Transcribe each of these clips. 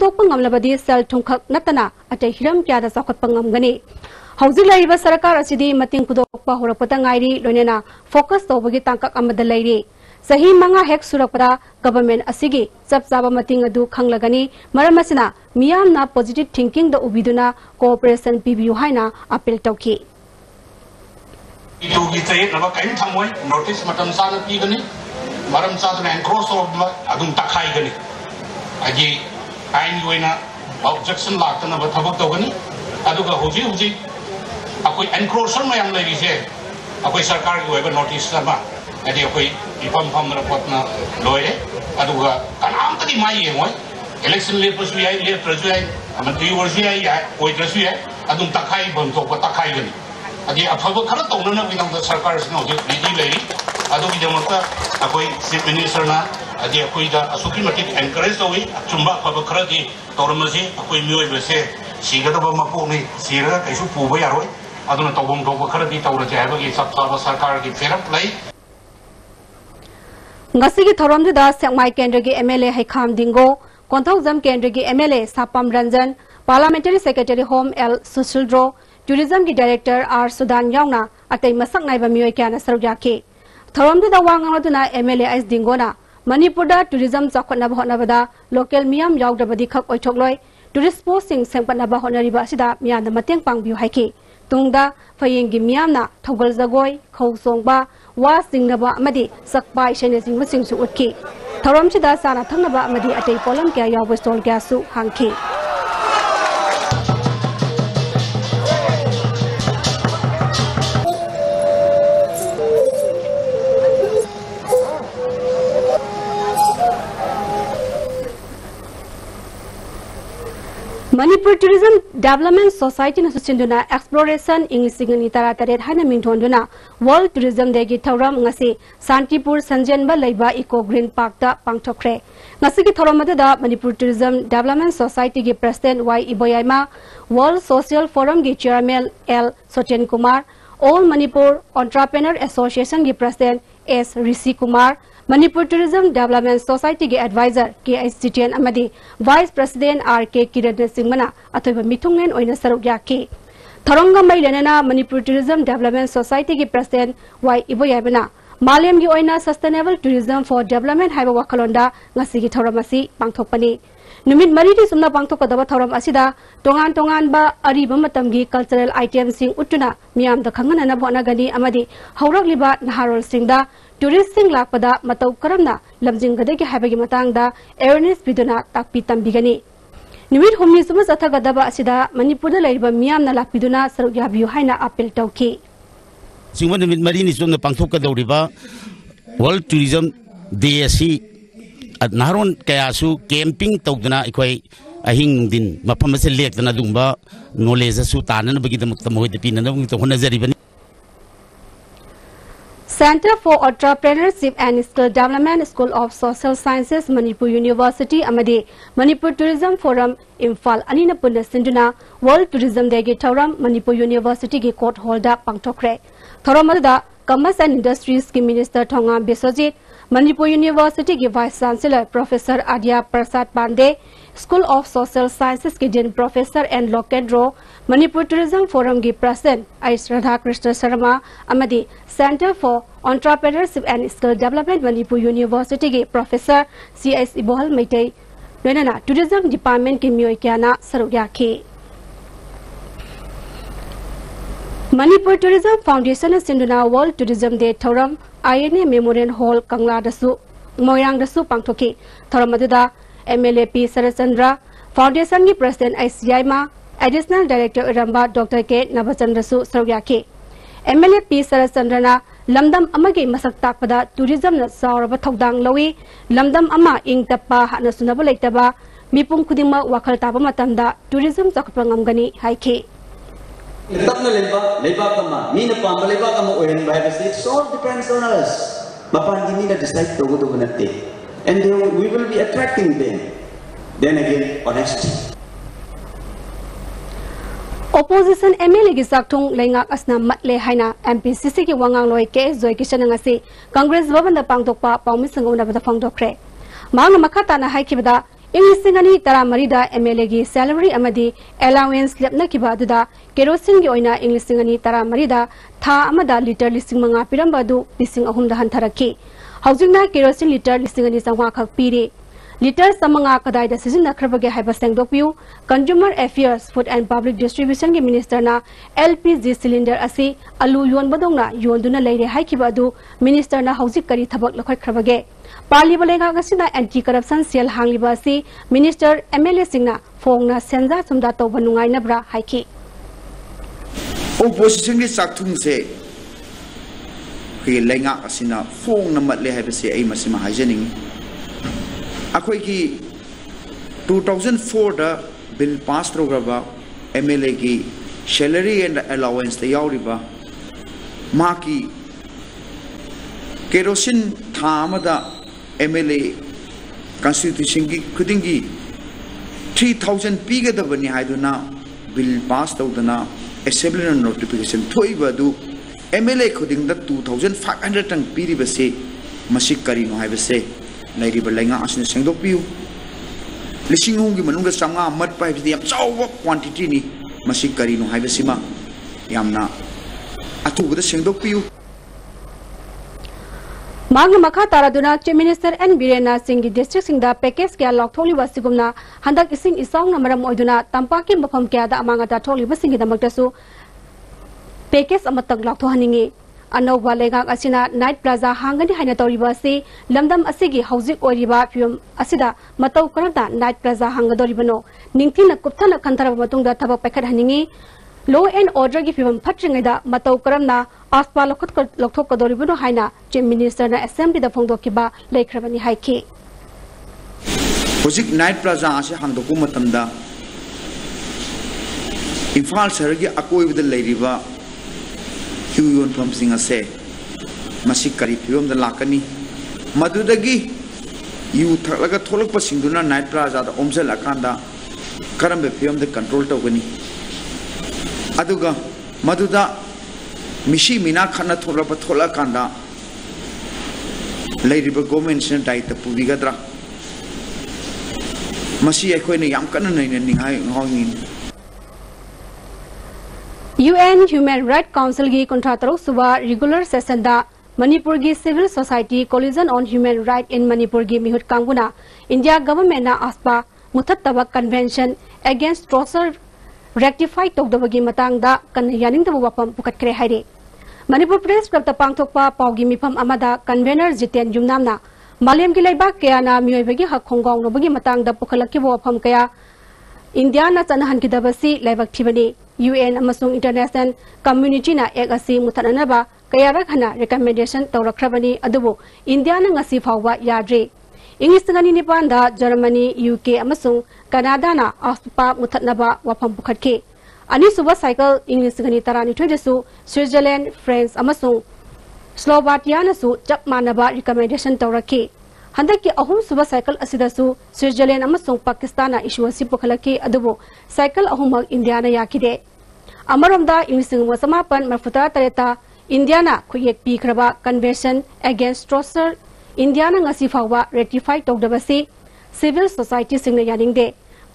ꯍꯧꯗꯣꯛꯄ ꯉꯝꯂꯕꯗꯤ ꯁꯦꯜ ꯊꯨꯝꯈꯛ ꯅꯠꯇꯅ ꯑꯇꯩ ꯍꯤꯔꯝ ꯀꯌꯥꯗ ꯆꯥꯎꯈꯠꯄ ꯉꯝꯒꯅꯤ ꯍꯧꯖꯤꯛ ꯂꯩꯔꯤꯕ ꯁꯔꯀꯥꯔ ꯑꯁꯤꯗꯤ ꯃꯇꯦꯡ ꯄꯨꯊꯣꯛꯄ ꯍꯧꯔꯛꯄꯗ ꯉꯥꯏꯔꯤ ꯂꯣꯏꯅꯅ ꯐꯣꯀꯁ ꯇꯧꯕꯒꯤ ꯇꯥꯡꯀꯛ ꯑꯃꯗ ꯂꯩꯔꯤ ꯆꯍꯤ 5 ꯍꯦꯛ ꯁꯨꯔꯛꯄꯗ ꯒꯚꯔꯟꯃꯦꯟꯠ ꯑꯁꯤꯒꯤ ꯆꯞ ꯆꯥꯕ ꯃꯇꯦꯡ ꯑꯗꯨ ꯈꯪꯂꯒꯅꯤ ꯃꯔꯝ ꯑꯁꯤꯅ ꯃꯤꯌꯥꯝꯅ ꯄꯣꯖꯤꯇꯤꯚ ꯊꯤꯡꯀꯤꯡꯗ ꯎꯕꯤꯗꯨꯅ ꯀꯣꯑꯣꯄꯔꯦꯁꯟ ꯄꯤꯕꯤꯌꯨ ꯍꯥꯏꯅ ꯑꯄꯤꯜ ꯇꯧꯈꯤ ꯏꯗꯨꯒꯤ ꯆꯌꯦꯠꯅꯕ ꯀꯔꯤꯝ ꯊꯝꯃꯣꯏ ꯅꯣꯇꯤꯁ ꯃꯇꯝ ꯆꯥꯅ ꯄꯤꯒꯅꯤ ꯃꯔꯝ ꯆꯥꯗꯅ ꯑꯦꯟꯀ꯭ꯔꯣꯁ ꯇꯧꯕ ꯑꯗꯨꯝ ꯇꯛꯈꯥꯏꯒꯅꯤ ꯍꯥꯏꯗꯤ ꯑꯥꯏꯟꯒꯤ ꯑꯣꯏꯅ ꯑꯣꯕꯖꯦꯛꯁꯟ ꯂꯥꯛꯇꯅꯕ ꯊꯕꯛ ꯇꯧꯒꯅꯤ ꯑꯗꯨꯒ ꯍꯧꯖꯤꯛ ꯑꯩꯈꯣꯏ ꯑꯦꯟꯀ꯭ꯔꯣꯁꯔ ꯃꯌꯥꯝ ꯂꯩꯔꯤꯁꯦ ꯑꯩꯈꯣꯏ ꯁꯔꯀꯥꯔꯒꯤ ꯑꯣꯏꯕ ꯅꯣꯇꯤꯁ ꯑꯃ ꯍꯥꯏꯗꯤ ꯑꯩꯈꯣꯏ ꯏꯐꯝ ꯐꯝꯗꯅ ꯈꯣꯠꯇꯅ ꯂꯣꯏꯔꯦ ꯑꯗꯨꯒ ꯀꯅꯥꯝꯇꯗꯤ ꯃꯥ ꯌꯦꯡꯉꯣꯏ ꯏꯂꯦꯛꯁꯟ ꯂꯦꯞꯄꯁꯨ ꯌꯥꯏ ꯂꯦꯞꯇ꯭ꯔꯁꯨ ꯌꯥꯏ ꯃꯟꯇ꯭ꯔꯤ ꯑꯣꯏꯔꯁꯨ ꯌꯥꯏ ꯑꯣꯏꯗ꯭ꯔꯁꯨ ꯌꯥꯏ ꯑꯗꯨꯝ ꯇꯛꯈꯥꯏꯐꯝ ꯊꯣꯛꯄ ꯇꯛꯈꯥꯏꯒꯅꯤ ꯍꯥꯏꯗꯤ ꯑꯐꯕ ꯈꯔ ꯇꯧꯅꯅꯕꯒꯤꯗꯃꯛꯇ ꯁꯔꯀꯥꯔꯁꯤꯅ ꯍꯧꯖꯤꯛ ꯔꯦꯗꯤ ꯂꯩꯔꯤ ꯑꯗꯨꯒꯤꯗꯃꯛꯇ ꯑꯩꯈꯣꯏ ꯆꯤꯐ ꯃꯤꯅꯤꯁꯇꯔꯅ ꯍꯥꯏꯗꯤ ꯑꯩꯈꯣꯏꯗ ꯑꯁꯨꯛꯀꯤ ꯃꯇꯤꯛ ꯑꯦꯟꯀꯔꯦꯖ ꯇꯧꯏ ꯑꯆꯨꯝꯕ ꯑꯐꯕ ꯈꯔꯗꯤ ꯇꯧꯔꯝꯃꯁꯤ ꯑꯩꯈꯣꯏ ꯃꯤꯑꯣꯏꯕꯁꯦ ꯁꯤꯒꯗꯕ ꯃꯄꯣꯛꯅꯤ ꯁꯤꯔꯒ ꯀꯩꯁꯨ ꯄꯨꯕ ꯌꯥꯔꯣꯏ aduna tawbom thokpa kharabi tawrase habagi chap chaba sarkar gi feram lai ngasigi thorom da sekmai kendra gi MLA Haikham Dingo Konthokjam kendra gi MLA Sapam Ranjan Parliamentary Secretary Home L Sushildro Tourism gi Director R Sudan Yauna atai masak naiba mioi kyana sarugya ke thorom da wang aduna MLA S Dingo na Manipur da tourism chakhona bhona bada local miyam yaudabadi khak oithokloi tourist spot sing sengpana ba honari ba sida miyana mateng pangbiu haike tungda fayenggi miyamna thogal jagoi khosongba wa singnaba amadi sakpa isene singma singsu utki thorom sida sana thangnaba amadi atei polam kya yawa stol kya su hangki Manipur Tourism Development Society na susinduna exploration English ni tarataret hana mingthonduna World Tourism Day gi thoram ngasi Santipur Sanjenba leiba Eco Green Park ta pangthokre ngasi gi thoram da Manipur Tourism Development Society gi President Y Iboyaima World Social Forum gi Chairman L Sochen Kumar All Manipur Entrepreneur Association gi President S Rishi Kumar Manipur Tourism Development Society ge advisor KSCTN amadi Vice President RK Kiran Singmana athoiba mithungen oina sarugya ke Tharongam mailenana Manipur Tourism Development Society ge President Y Iboyabana Malyam gi oina Sustainable Tourism for Development haiba wakhalonda ngasi gi thoramasi pangthokpani numit maridi sumna pangthokadaba thoram asida tongan ba ariba matamgi cultural items sing utuna miyam da khangana bhona gani amadi hauragliba naharol singda tourist sing lakpada matau karamna lamjingade ki habagi matangda awareness biduna takpi tambigani numit homni sumas athagadaba asida Manipur da laiba miyam na lakpiduna sarugya biu haina appeal tawki singwa numit marini sumna pangthokadawriba World Tourism Day asi naharon kayasu camping tawduna ikoi ahing din mafam se lekdana dumba knowledge su tanana bagidamukta moide pinana to honazaribani Center for Entrepreneurship and Skill Development School of Social Sciences Manipur University amadi Manipur Tourism Forum Imphal anina punna sinduna World Tourism Day gi thoram Manipur University gi court hall da pangthokre thoram da Commerce and Industries ki Minister Thonga Besojit Manipur University ki Vice Chancellor Professor Adya Prasad Pandey School of Social Sciences ki Dean Professor and Lokendro Manipur Tourism Forum ki President Ais Radha Krishna Sharma amadi Center for Entrepreneurship and Skill Development Manipur University ki Professor C.S. Ibohal Maitai Lenana Tourism Department ki Miyoi Kyana Sarugya ki Manipur Tourism Foundation sinduna World Tourism Day thoram INA Memorial Hall Kangla dasu Moirang dasu pangthoki thoram aduda MLA P Sarachandra Foundation ki President ICI ma Additional Director Ramba Dr. K Nabachandra su sarugya ki MLA P Sarachandra na lamdam amagi masak takpada tourism na sauraba thodang lawi lamdam ama ing tappa hana sunaba leitaba mipum khudingma wakhal taba matamda tourism chakpa ngamgani haike Tapna leba kama mina pamba leba kama oyan by the it all depends on us mapandi mina decide to go to natte and we will be attracting them then again honesty Opposition MLA gi sakthung leingak asna matle haina MPCC ki wangang loi ke joy kishan ngasi Congress bhavan da pangtokpa paumi sangona bada phangdokre mang makhata na haikibada English तरा मरीदा MLA की salary अमदी allowance लेपना की बादुदा kerosene की ओइना English तरा मरीदा था अमदा litre लिसिंग मंगा पिरंबदु लिसिंग अहुमदा हंथरकी हौजिंगना केरोसिन लीटर लिसिंग संवा खक पीरे लीटर समंगा कदाइदा सिजिनखरबगे हाइबा सेंगदोपियु consumer affairs food and public distribution के मिनिस्टर ना LPG सिलिंडर असी अलू योनबदोंगना योनदुना लेरे हाइकिबादु मिनिस्टर ना हौजिक करी थबक लखरबगे पार्लिबा लेंगागसिना एंटी करप्शन सेल हांगलिबा असी मिनिस्टर MLA सिंगना फोंगना सेंजा सुमदा तौबा नुंगाइनब्रा हाइकी ओपोजिशन की चाकथुंग से लेंगा असिना फोंग नमतले हाइबसे आई मसिमा हाइजनिंग अखोई की 2004 दा बिल पास तौग्रबा MLA की सैलरी एंड अलाउंस ता यावरिबा माकी केरोसिन था अमदा MLA कॉन्स्टिट्यूशन की खुदिंगी 3000 पीगदबनी हाइदुना बिल पास तौदना असेंबली नोटिफिकेशन थोइबदु MLA खुदिंग दा 2500 टंग पीरिबसे मसिक करिनो हाइबसे लैरिबा लेंगा असने सेंगदोपियु लिसिंग होंगी मनुंग संगा मत पाइबदि याम चाव क्वांटिटी नि मसिक करिनो हाइबसिमा यामना अथुबदा सेंगदोपियु मांग मखा तारादुना चीफ मिनिस्टर N बीरेना सिंह की डिस्ट्रिक्ट सिंह दा पैकेज क्या लॉक थोली वसिगुमना हंदक इसिंग इसांग नमरम ओइदुना तंपाकी मफम क्या दा अमांगा थोली वसिंग दमकतसु पैकेज अमतक लॉक थोहनिंगी अनौबा लेगाक असिना नाइट प्लाजा हांगनी हाइना तौरिबा असि लमदम असिगी हौजिक ओरिबा फिल्म असिदा मतौ करदा नाइट प्लाजा हांगदोरिबनो निंगथिना कुप्थना खंथरब मतुंगदा थबक पैखत हनिंगी लॉ एंड ऑर्डर की फिल्म फट्रिंगदा मतौ करमना आसपा लखथोकदोरिबनो हाइना चीफ मिनिस्टर ना असेंबली दा फोंदोकिबा लेखरबनी हाइकी होजिक नाइट प्लाजा आसे हांगदोकु मतमदा इम्फाल शहर की अकोइबदा लेरिबा क्यू योनफम सिंह असे मसिक करी फिल्म दा लाकनी मदुदगी यू थलगा थोलक सिंगदुना नाइट प्लाजा दा ओमजल अकांदा करम फिल्म दा कंट्रोल तौगनी अदुगा मदुदा मिशी मीना खना थोलप थोला कांदा लेरिबा गवर्नमेंट से दायित्व पुबिगद्रा मसी अखोइने याम कन्न नैना निहाय ngawngin UN Human Rights Council की कंट्रातरो सुबह रेगुलर सेशन दा मणिपुर की civil society coalition on human right in Manipur की मिहुत कांगुना इंडिया गवर्नमेंट ना आसपा मुथत्तबा कन्वेंशन अगेंस्ट टॉर्चर रेक्टिफाई तौदबगी मतंगदा कन यानिंगदबु वफम पुकटक्रे हाइरे मणिपुर प्रेस क्लब पांगथोकपा पाउगी मिफम अमदा कन्वेनर जितेन युमनामना मालेम की लेबाक कयाना मियोइबगी हक खोंगावनबगी मतंगदा पुखलक्किबो वफम कया इंडिया ना चनहनकिदबसी लेबाक थिबनी UN अमसुंग इंटरनेशनल कम्युनिटी ना एक असि मुथननबा कयारक हना रिकमेंडेशन तौरखरबनी अदुबो इंडिया ना ngasi फावबा याद्रे इंग्लिश ngani निपान दा जर्मनी UK अमसुंग कनाडा ना आसपा मुथनबा वफम पुखटके अनि सुबह साइकिल इंग्लिश ngani tarani थोइदसु स्विट्जरलैंड फ्रांस अमसुंग स्लोवाकिया नसु चप मानबा रिकमेंडेशन तौरके हंदक की अहुम सुबह साइकिल असिदसु स्विट्जरलैंड अमसुंग पाकिस्तान इशू असि पुखलके अदुबो साइकिल अहुमक इंडिया ना याखिदे अमरोमदा इंग्लिश समापन मरफुता तरेता इंडिया ना खुयेक पीखरबा कन्वेंशन अगेंस्ट टॉर्चर इंडिया ना ngasi फावबा रेटिफाई तौदबसी सिविल सोसाइटी सिंगना यानिंगदे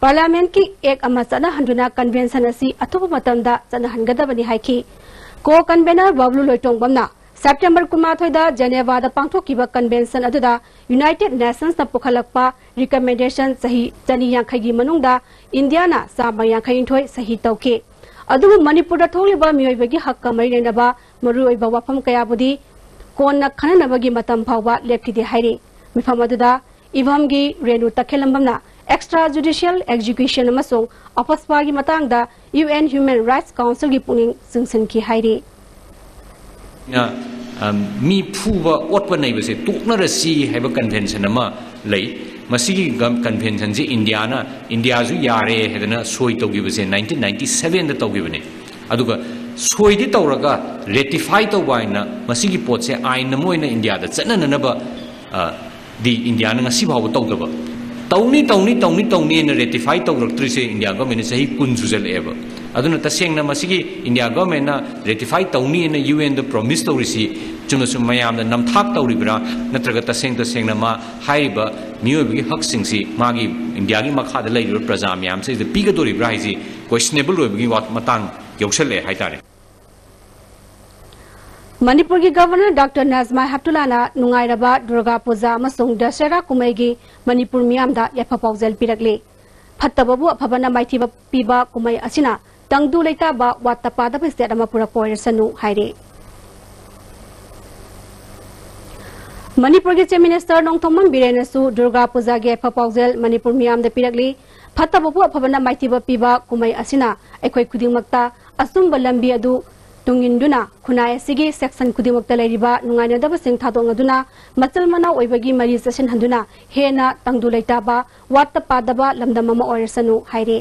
पार्लियामेंट की एक अमा चना हंदुना कन्वेंशन असि अथुब मतमदा चना हनगदबनी हाइकी को कन्वेनर बबलू लोइटोंगबमना सेप्टेम्बर 19 दा जेनेवा दा पांथोकिबा कन्वेंशन अदुदा यूनाइटेड नेशंस ना पुखलकपा रिकमेंडेशन सही चनी यांखगी मनुंगदा इंडिया ना सामा यांखइंथोय सही तौके अदुबु मणिपुर दा थोलिबा मियोइबगी हक कमरि लेनबा मरुओइबा वफम कयाबुदी कोन खननबगी मतम फावबा लेखिदे हाइरे मिफम अदुदा इवमगी रेनु तखेलंबमना एक्स्ट्रा जुडिशियल एग्जीक्यूशन अमसों अपस्पागी मतंगदा UN ह्यूमन राइट्स काउंसिल की पुनिंग सिंगसन की हाइरे मी फूबा ओटबा नैबसे तोकनरसी हैबा कन्वेंशन अमा लई मसिगी कन्वेंशन से इंडिया जु यारे हेदना सोई तौगिबसे 1997 दा तौगिबने अदुगा सोईदि तौरगा रेटिफाई तौबाइना मसिगी पोटसे आइन मोइना इंडिया दा चनननबा दी इंडिया ना ngasi फाव तौदबा तौनी न रेटिफाई तौरक्त्रिसे इंडिया गवर्नमेंट सही 10 सुजल एबा aduna tasengna masigi India government na ratify tawni na UN the promise tawrisi chunasum mayam na namthak tawribra natraga tasengna ma haiba miyobi hak singsi magi India gi makha da lairu praja myam se the piga doribra hisi questionable oibgi wat matang yoksale haitare Manipur ki Governor Dr. Nazma Haptulana nungairaba Durga Puja amasung Dasara kumaigi Manipur miyamda yaphapauzel pirakle phattababu aphabana maithiba piba kumai asina tangdu leita ba wattapada ba state ama pura poirsanu haire Manipur ki Chief Minister Nongthomam Birenasu Durga Puja ge yaphapauzel Manipur miyamda pirakle phattababu aphabana maithiba piba kumai asina ekhoi khudingmakta asumba lambi adu tunginduna khunai asigi section kudimakta leiriba nungainadaba sing thadongaduna machal mana oibagi mari session handuna hena tangdu leitaba watta padaba lamdamama oirsanu haire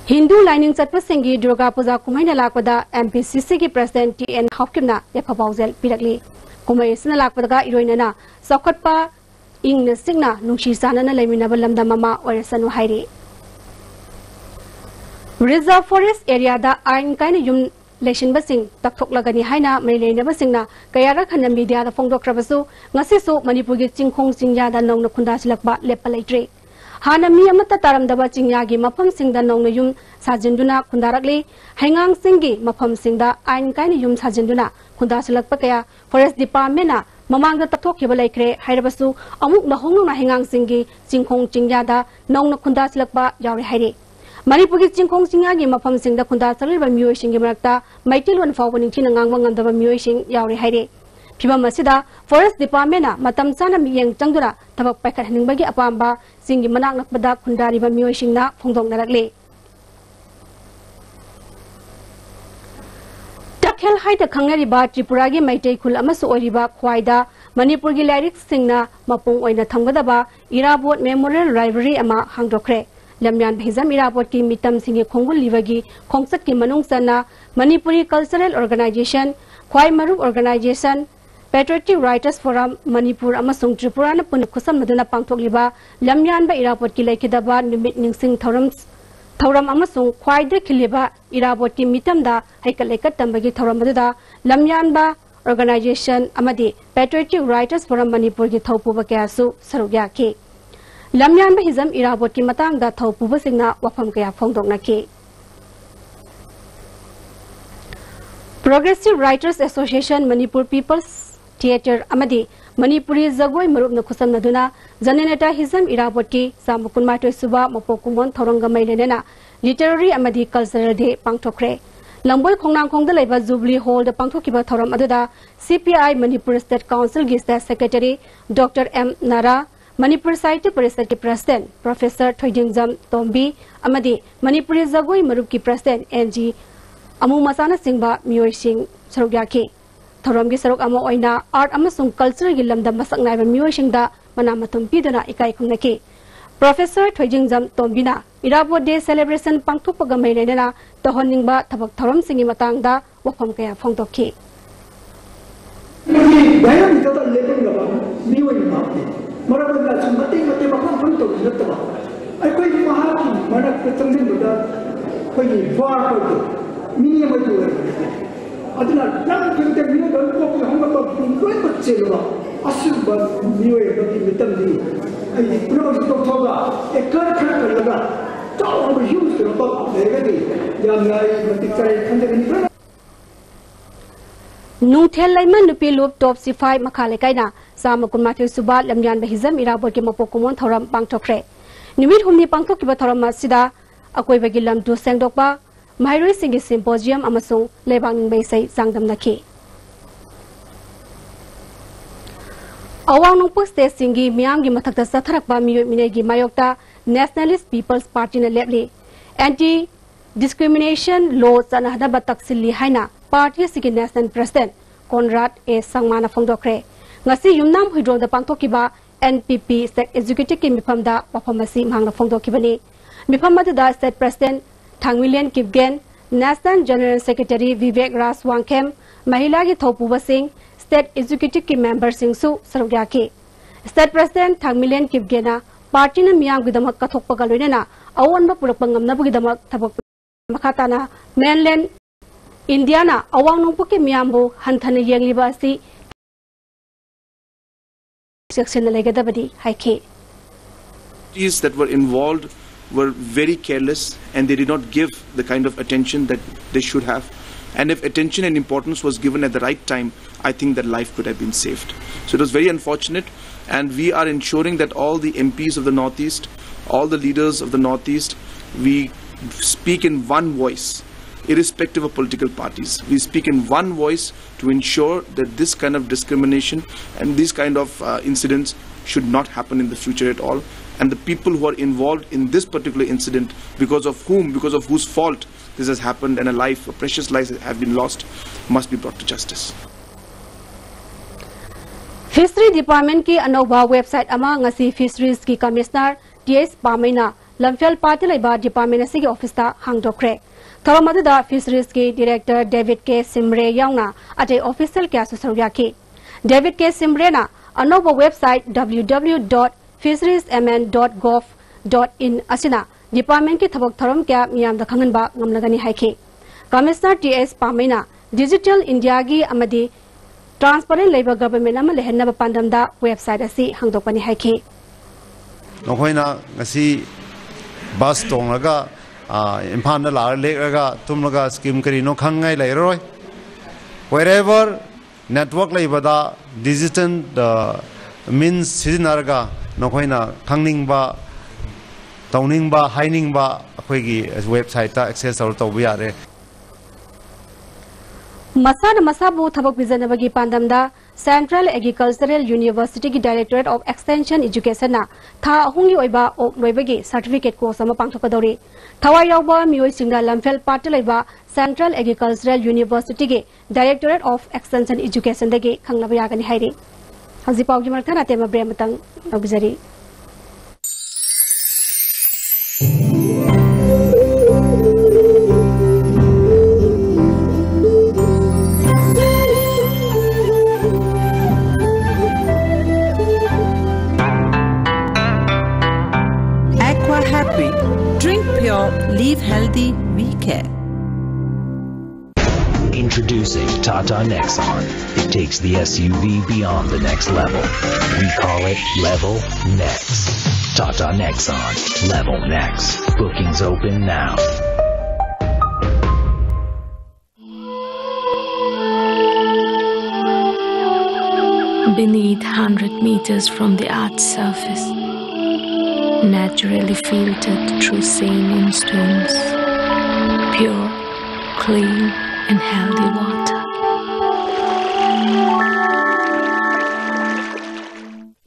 Hindu lining chatpasingi Durga Puja kumaina lakpada MPCC ki President TN Hawkimna yaphapauzel pirakli kumai sina lakpadaga iroinana sakhatpa ingna singna nungshi sanana leiminaba lamdamama oirsanu haire Reserve Forest area da ain kaina yum leshin basing takthok lagani haina mailena basingna kayara khanam media da fongdokrabasu ngasi su Manipur gi chingkhong chingya da nongna khunda silakba lepalaitre hana mi amata taramdaba chingya gi mafam singda nongna yum sajinduna khundarakli haingang singi mafam singda ain kaina yum sajinduna khunda silakpa kaya Forest Department na mamang da takthok khiba laikre hairabasu amuk lahong na haingang singi chingkhong chingya da nongna khunda silakpa yauri haire Manipur ki chingkhong singa gi mafam singda khunda sarliba miyoi singi marakta maitilwan fawbani thina ngangba ngamdaba miyoi sing yauri haire phibam asida Forest Department na matam sana miyeng changdura tabak paikhat haningbagi apamba singi manak nakbada khundariba miyoi singna phongdongnarakle Takhel haida khangnariba Tripura gi maitai khul amasu oriba khwaida Manipur gi lyrics singna mapung oina thamgadaba Irabot Memorial Library ama hangdokre Lamyan Bhizam Irabot ki mitam singi khongul livagi khongsat ki manung sana Manipuri Cultural Organization, Khwai Marup Organization, Patriotic Writers Forum Manipur amasung Tripura na pun khusam maduna pangthok liba Lamyan ba Irabot ki laikidaba numit ningsing thauram amasung khwai de khiliba Irabot ki mitam da haikalekat tambagi thauram maduna Lamyan ba Organization amadi Patriotic Writers Forum Manipur ki thaupu ba kyasu sarugya ki Lamyan ba hizam Irabot ki matang da thau puba singna wafam kaya phongdokna ki Progressive Writers Association Manipur People's Theatre amadi Manipuri Zagoi Marup na khusam naduna Janeneta hizam Irabot ki samakun matoi suba mapokumon thoranga mailena literary amadi cultural day pangthokre Lamboy khongnang khongda leiba Jubilee Hall da pangthokiba thoram aduda CPI Manipur State Council gi State Secretary Dr. M Nara Manipur Sahitya Parishad ki President Professor Thoidingjam Tombi amadi Manipuri Zagoi Marup ki President NG Amu Masana Singba Miyoi Sing sarugya ki thoram gi saruk amo oina art amasung culture gi lamda masak naiba miyoi singda mana matum pidana ikai khungna ki Professor Thoidingjam Tombina Irabot Day celebration pangthokpaga mailena tohoningba thabak thoram singi matangda wafam kaya phongdokki Marabanda mati mapang punto nataba ai koi mahaki manak petangin buda koi far ko mini mai tu aduna nang kinte mini dal ko hanga to koi bacche lo asul ba miwe do ki mitam di ai pro to thoga ekar khar kalaga to ho use to to dega di jam nai mati chai khande ni Nuthel Laiman Nupi Loop Top C5 Makhale Kaina Samakun Matthew Suba Lamyan Bahizam Irabot ki Mapokumon Thoram Pangtokre Numit Humni Pangtok ki Thoram Masida Akoi Bagilam Du Sengdokba Mairoi Singi Symposium Amasung Lebang Baisai Sangdam Naki Awang Nungpuk State Singi Miam gi Mathakta Satharakba Miyo Minegi Mayokta Nationalist People's Party na Lepli Anti Discrimination Law Sanahadaba Taksilli Haina Party Sigi National President Conrad A. Sangmana Fongdokre Ngasi Yumnam Hydro da Pangtokiba NPP State Executive ki Mipamda Wapamasi Mangna Fongdokibani Mipamada da State President Thangwilian Kipgen National General Secretary Vivek Ras Wangkem Mahila ki Thopuba Singh State Executive ki Member Singh Su Sarugyaki State President Thangwilian Kipgena Party na Miyam Gidamak Kathokpaga Loinena awan ba purak pangam na bugi damak tabak makatana mainland Indiana awang nung puki miyambo hantana yang libasi section na legadabadi haike. These that were involved were very careless and they did not give the kind of attention that they should have. And if attention and importance was given at the right time, I think that life could have been saved. So it was very unfortunate, and we are ensuring that all the MPs of the Northeast, all the leaders of the Northeast, we speak in one voice, irrespective of political parties. We speak in one voice to ensure that this kind of discrimination and these kind of incidents should not happen in the future at all. And the people who are involved in this particular incident, because of whose fault this has happened and a precious life have been lost, must be brought to justice. Fishery Department ki anova website ama ngasi Fisheries ki Commissioner TS Pamaina Lamphel Party laiba department asigi office ta hangdokre. Tharamadu da Fisheries ki Director David K Simre yauna ate official kya susarya ki. David K Simre na anova website www.fisheries.mn.gov.in asina department ki thabak tharam kya miyam da khangan ba ngamnagani haike. Commissioner TS Pamaina Digital India gi amadi transparent labor government ama lehenna ba pandam da website asi hangdokani haike. Nohoina ngasi bus tongaga imphal na la lekaga tumlaga scheme kari no khangai lairoi. Wherever network laibada digital means sizinarga nohoina khangning ba tawning ba haining ba akhoi website ta access tawbi yare. Masana Masabu Thabak Bizanabagi Pandamda Central Agricultural University ki Directorate of Extension Education na Tha Hungi Oiba Ok Loibagi Certificate Course ama pangthokadori. Thawai yawba mioi singna Lamphel Party laiba Central Agricultural University ki Directorate of Extension Education dagi khangnaba yagani hairi. Haji pawgi marthana tema brematang obizari. Drink pure, live healthy, we care. Introducing Tata Nexon. It takes the SUV beyond the next level. We call it Level Next. Tata Nexon. Level Next. Bookings open now. Beneath 100 meters from the Earth's surface, naturally filtered through saline stones, pure, clean and healthy water.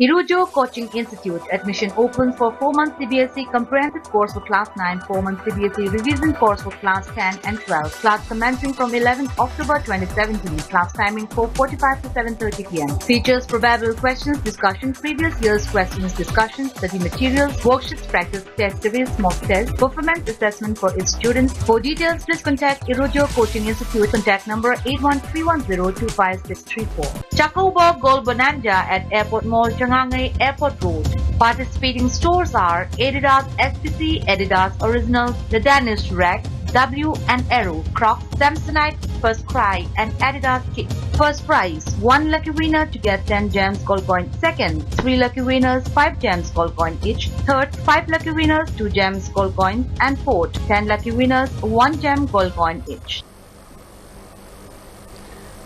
Irujo Coaching Institute admission open for 4-month CBSE comprehensive course for class 9, 4-month CBSE revision course for class 10 and 12. Class commencing from 11th October 2017. Class timing 4:45 to 7:30 p.m. Features probable questions, discussion, previous year's questions, discussion, study materials, worksheets, practice test series, mock test, performance assessment for its students. For details, please contact Irujo Coaching Institute. Contact number 813102564. Chacoba Gold Bonanza at Airport Mall, Changangai Airport Road. Participating stores are Adidas SPC, Adidas Originals, The Danish Rack, W and Arrow, Crocs, Samsonite, First Cry and Adidas Kit. First prize, 1 lucky winner to get 10 gems gold coin. Second, 3 lucky winners, 5 gems gold coin each. Third, 5 lucky winners, 2 gems gold coins. And fourth, 10 lucky winners, 1 gem gold coin each.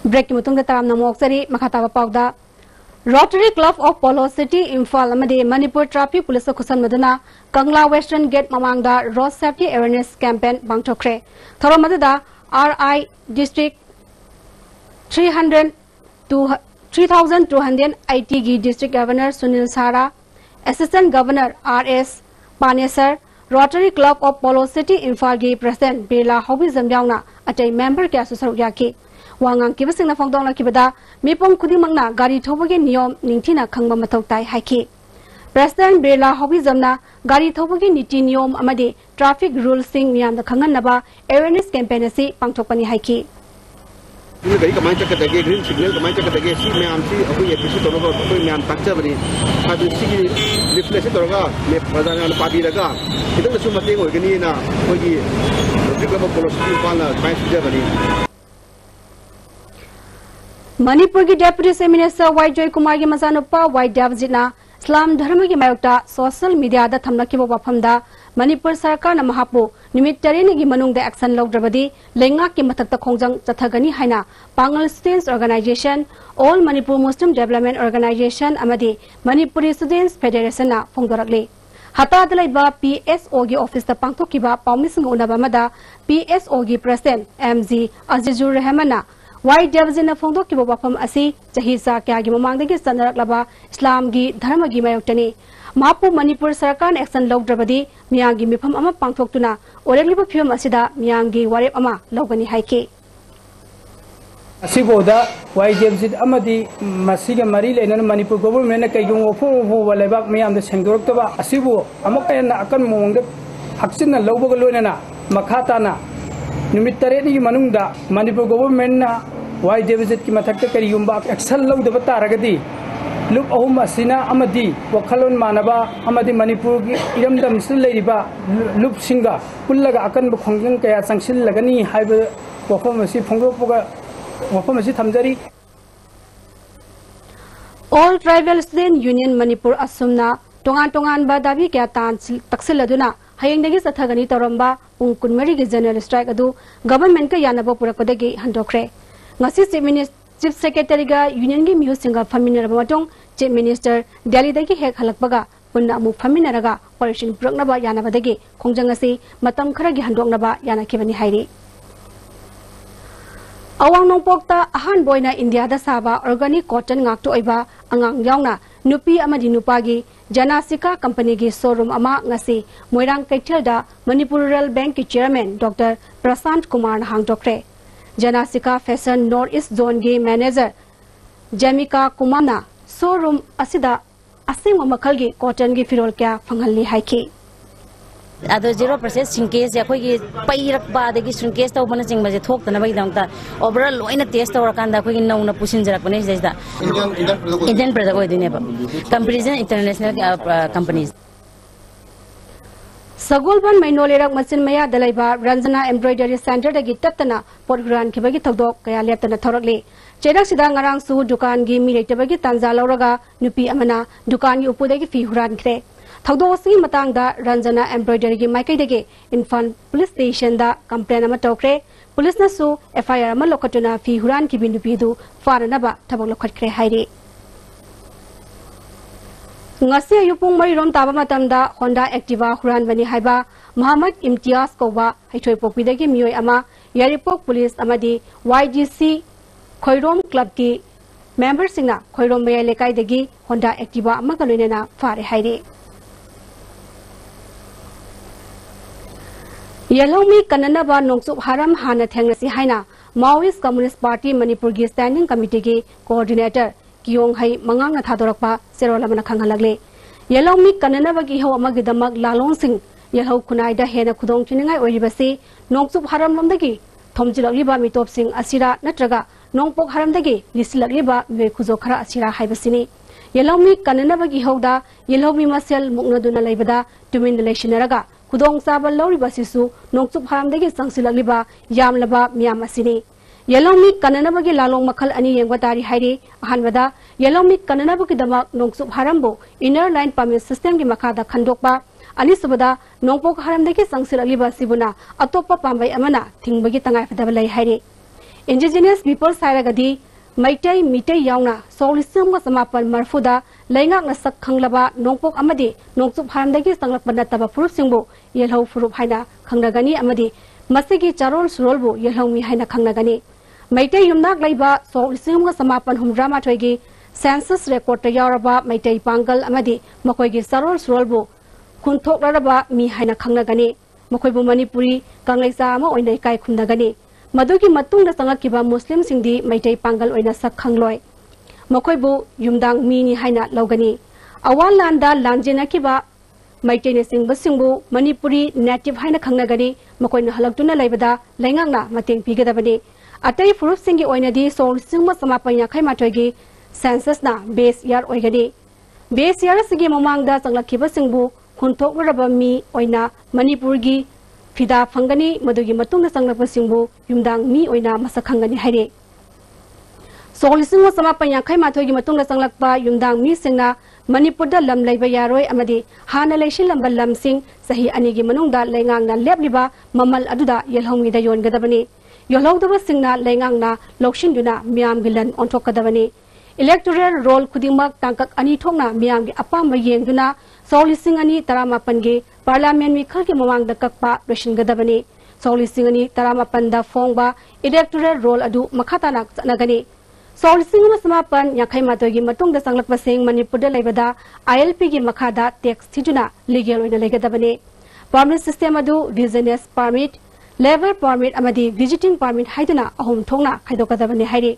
Break mutung da taram namok sari makatawa pawda Rotary Club of Polo City Imphal amadi Manipur Traffic Police Khusan maduna Kangla Western Gate mamangda road safety awareness campaign bangthokre thoramadada RI District 3280 gi District Governor Sunil Sara, Assistant Governor RS Panesar, Rotary Club of Polo City Imphal gi President Bela Hobi Zamyauna atay member kya susarya ki Wangang kibasing na fongdong na kibada mipong kudimang na gari thobagi niyom ningthina khangba mathau tai haiki. President Bela Hobi Zamna gari thobagi niti niyom amadi traffic rules sing miyam da khangan naba awareness campaign asi pangthokpani haiki. गरी कमाई चक्कदगे green signal कमाई चक्कदगे सी ma'am सी अखोई episode तोरगा अखोई ma'am ताकचबनी हादु सिगी reflex तोरगा मे प्रधान पाबीरगा इदंगसु मतेंग ओइगनीना अखोई recover policy पालना बाय सुजबनी मणिपुर की deputy chief minister Y Joykumar की मचानुपा वाई देवजितना इस्लाम धर्म की मायोक्ता सोशल मीडिया दा थमलकिबो वफमदा मणिपुर सरकार न महापु निमित तरेनी की मनुंग एक्शन लौद्रबदी लेंगा की मथक खोंजंग चथगनी हाइना पांगल students organisation all Manipur Muslim development organisation अमदी मणिपुरी स्टूडेंट्स फेडरेशन ना फोंदोरकले हताद लैबा पीएसओ की ऑफिस दा पांगथोकिबा पाउमिसिंग उनबा पीएसओ की president MG Azizur Rahman Y डेवजिन फोंदोकिबो वफम असी चहिसा क्या की ममांगदगी सनरकलबा इस्लाम की धर्म की मायोक्तनी मापु मणिपुर सरकार एक्शन लौद्रबदी मियांगी मिफम अमा पांगथोक्तुना ओरेगलिबो फिल्म असिदा मियांगी वारेप अमा लौगनी हाइके असिबोदा वाई डेवजिन अमदी मसिगा मरी लेनन मणिपुर गवर्नमेंट ने कयगुं ओफो लेबाक मियाम द सेंगदोरक्तबा असिबो अमकयन अकन मोंग हक्सिन लौबग लोइनना मखाताना निमित तरेनी की मनुंगदा मणिपुर गवर्नमेंट ना वाई डेवजिन की मथक करिगुंबा एक्शन लौदब तारगदी लुप अहुम असिना अमदी वखलोन मानबा अमदी मणिपुर की इरमदम सिलैबा लुप सिंगा पुल्लगा अकन खोंजंग कया संगसिल लगनी हाइब वफम असि फोंगोपगा वफम असि थमजरी all tribal student union Manipur असुमना टोंगान टोंगान बा दाबी क्या तान तक्सिलदुना हयेंगदगी सथगनी तोरंबा पुंग कुनमरी की जनरल स्ट्राइक अदु गवर्नमेंट का यानबो पुरकदगी हंदोखरे ngasi चीफ सेक्रेटरी का यूनियन की म्यूज सिंगा फमिनरब मतों चीफ मिनिस्टर दिल्ली दगी हेक हलकबगा पुन्ना अमु फमिनरगा परिशिन पुरकनबा यानबदगी खोंजंग असि मतम खरगी हंदोकनबा यानखिबनी हाइरि अवांग नोंपोक्ता अहान बोयना इंडिया दा साबा organic cotton ngakto oiba angang yauna nupi amadi nupagi janasika company की शोरूम अमा ngasi मोइरांग कैथल दा मणिपुर रूरल बैंक की चेयरमैन डॉक्टर प्रशांत कुमार हांगदोक्रे जनासिका फैशन नॉर्थ ईस्ट जोन की मैनेजर जेमिका कुमारना शोरूम असिदा असिंग मखल की कॉटन की फिरोल क्या फंगली हाइकी अदो 0% सिंकेस याखोई की पैरक बादगी सिंकेस तो बन सिंग बजे थोक तना बइदंगता ओवरऑल लोइना टेस्ट तौर कांदा कोई नौना पुसिन जरक बने जैसा इंडियन प्रोडक्ट ओइ दिने कंपैरिजन इंटरनेशनल कंपनीज सगोलबन मैनोलेरक मचिन मया दलैबा रंजना एम्ब्रॉयडरी सेंटर दगी तत्तना पोटग्रान खिबगी थौदोक कया लेप्तना थौरकले चेरक सिदा ngarang su दुकान की मी लेटबगी तांजा लौरगा नुपी अमना दुकान की उपुदगी फी हुरानख्रे थौदोसी मतंगदा रंजना एम्ब्रॉयडरी की माइकैदगी इन्फान पुलिस स्टेशन दा कंप्लेन अमा तौख्रे पुलिस नसु एफआईआर अमा लोखटुना फी हुरान की नुपीदु फारनबा थबक लोखटख्रे हाइरे ngasi ayupung marirom taba matamda Honda Activa huran bani haiba Muhammad Imtiaz kowa haithoi pokpidagi miyoi ama Yaripok police amadi YGC Khoirom club ki member singna Khoirom mayai lekai dagi Honda Activa ama kaloinena fare haire Yellomi kananaba nongsup haram hana thengrasi haina Maoist Communist Party Manipur gi standing committee ki coordinator कियोंग है मंगांग न थादोरकपा सेरोलमना खंगलगले yellow मी कननबगी हो अमगिदमक लालोंग Singh yellow खुनाइदा हेना खुदोंग चिनिंगाई ओरिबसी नोंगसुप हरम लोमदगी थोमजिलगलिबा मिटोप सिंह असिरा नत्रगा नोंगपोक हरमदगी लिसिलगलिबा वे खुजो खरा असिरा हाइबसिनी yellow मी कननबगी होदा yellow मी मसेल मुगनदुना लेबदा तुमिन लेशनरगा खुदोंग साबल लौरिबसिसु नोंगसुप हरमदगी संगसिलगलिबा यामलबा मियाम असिनी yellow मी कननबगी लालोंग मखल अनि येंगवतारी हाइरे अहानबदा yellow मी कननबगी दमक नोंगसुप हरमबो inner line permit system की मखादा खंडोकपा अनिसुबदा नोंगपोक हरमदगी संगसिलगलिबा सिबुना अतोप्पा पांबै अमना थिंगबगी तंगाय फदब लै हाइरे indigenous peoples हाइरगदी मैटै मिटै यावना सोलिसम समापन मरफुदा लैंगाक नसक खंगलबा नोंगपोक अमदी नोंगसुप हरमदगी संगलकपा नतबा फुरुप सिंगबो येलहौ फुरुप हाइना खंगनगनी अमदी मसिगी चारोल सुरोलबो येलहौ मी हाइना खंगनगनी मैटै युमनाक लैबा सोलिसम समापन हुमरा माथोइगी सेंसस रेकॉर्ड यावरबा मैटै पांगल अमदी मखोइगी चारोल सुरोलबो खुनथोकलरबा मी हाइना खंगनगनी मखोइबु मणिपुरी कांगलेसा अमा ओइना इकाय खुमनगनी मधुकी मतुंग संगकिबा मुस्लिम सिंदी मैटै पांगल ओइना सक खंगलोय मखोइबु युमदांग मीनी हाइना लौगनी अवाल लांदा लांजेनकिबा मैटै ने सिंगबु मणिपुरी नेटिव हाइना खंगनगनी मखोइना हलक्तुना लैबदा लैंगांगना मतेंग पिगदबनी अतई फुरुप सिंह की ओइनदी सोल सिंह समापन याखै माथोगी सेंसस ना बेस यार ओइगदी बेस यार सिगी ममांगदा चंगलखिबा सिंहबु खुनथोकरबा मी ओइना मणिपुर की फिदा फंगनी मदुगी मतुंग चंगलप सिंहबु युमदांग मी ओइना मसक खंगनी हाइरे सोल सिंह समापन याखै माथोगी मतुंग चंगलप युमदांग मी सिंहना मणिपुर दा लम लैबा यारोय अमदी हाना लैसिलंबा लम सिंह सही अनिगी मनुंगदा लैंगांगना लेबलिबा ममल अदुदा यलहौंगीदा योनगदबनी योलौदबा सिंहना लैंगांगना लौसिनदुना मियाम गिलन ओंथोकदबनी इलेक्टोरल रोल खुदिमक तांकक अनि थोंगना मियाम गी अपाम येंगदुना सोलिसिंग अनि तरामापन गे पार्लियामेंट मिखल के ममांगदा ककपा रेशनगदबनी सोलिसिंग अनि तरामापन दा फोंगबा इलेक्टोरल रोल अदु मखाताना चनगनी सोलिसिंग समापन याखै मातोगी मतुंगदा संगलकपा सिंह मणिपुरदा लैबदा आईएलपी की मखादा टैक्स थिजुना लीगल ओइना लेगदबनी परमिट सिस्टम अदु बिजनेस परमिट लेबर परमिट अमदी विजिटिंग परमिट हाइदुना अहुम थोंगना खाइदोकदबनी हाइरे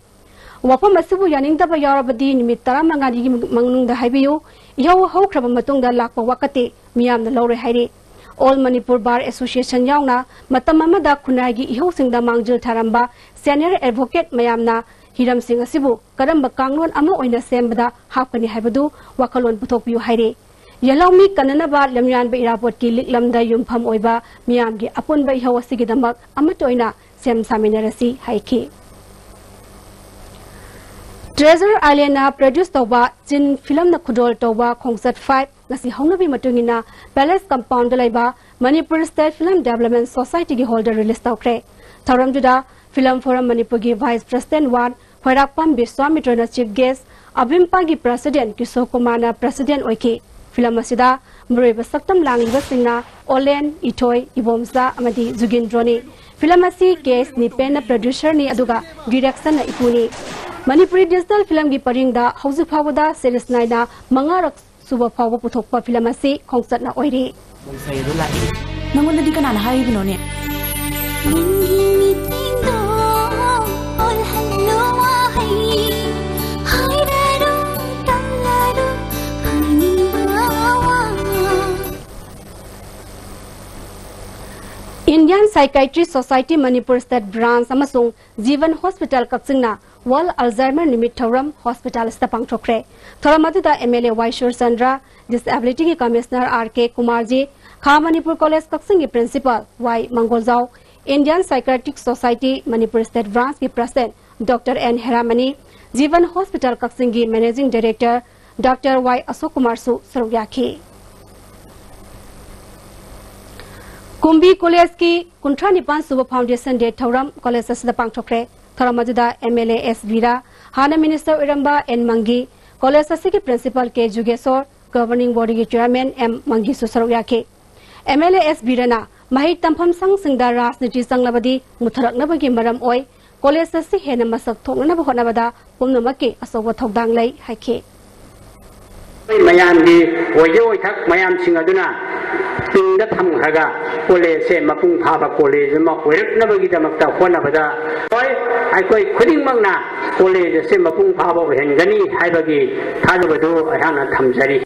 वफम असिबु यानिंगदबा यारबदी निमित 15 गी मंगनुंगदा हाइबियु इहौ हौख्रबा मतुंगदा लाकपा वाकते मियामना लौरे हाइरे ऑल मणिपुर बार एसोसिएशन यावना मतम अमदा खुनागी इहौ सिंगदा मांगजिल थारंबा सीनियर एडवोकेट मयामना हिरम सिंह असिबु करंबा कांगलोन अमा ओइना सेमबदा हापकनी हाइबदु वाखलोन पुथोकपियु हाइरे यलौमी कननबा लमयान इरापोट की लिकलमदा युमफम ओइबा मियामगी अपुनबा इहौ असिगिदमक अमतोइना सेम सामिनरसी हाइखि ट्रेजर आइलैंड प्रोड्यूस तौबा चिन फिल्म न खुदोल तौबा खोंसत 5 ngasi hongnabi matungina palace compound laiba Manipur State Film Development Society gi holder release tawkre thoram juda film forum Manipur gi vice president 1 Hoirakpam Biswamitra na chief guest Abimpa gi president Kishore Kumar na president oiki film asida mureba saktam langiba singna Olen Itoy Ibomsa amadi Jugindroni film asi case ni pen producer ni aduga direction na ipuni Manipuri digital film gi paringda hauju phawada series naina mangarak suba phawa puthokpa film asi khongsat na oiri sayru lai nangon di kana na haibino ne Indian Psychiatry Society Manipur State Branch amasung Jeevan Hospital Kakchingna World Alzheimer Nimit Thoram Hospital sta pangthokre thoram aduda MLA Waishur Chandra Disability ki Commissioner RK Kumarji Kha Manipur College Kakching ki Principal Y Mangoljau Indian Psychiatric Society Manipur State Branch ki President Dr. N Heramani Jeevan Hospital Kakching ki Managing Director Dr. Y Ashok Kumar Su Sarugyakhi Kumbi College की कुंट्रा निपान सुब foundation day Thouram college असदा पांगथोखरे थौरम अजुदा MLA S वीरा हाना minister इरंबा N मंगी कॉलेज असि की principal K Jugeshwar governing body की चेयरमैन M मंगी सुसरौयाके MLA S वीराना महि तंफम संग सिंगदा राजनीति संगलबदी मुथरकनबगी मरम ओय कॉलेज असि हेना मसक थोंगनब होनबदा पुमनमके असोब थौदांग लै हाइखे मयाम दी ओजे ओय थक मयाम सिंग अदुना पिंग थमखगा कॉलेज से मपुंग फाबा कॉलेज मा ओइरकनबगी दमकता होनबदा ओय आइकोय खुदिंगमंगना कॉलेज से मपुंग फाबा हेनगनी हाइबगी थाजबदु Ahana थमजरी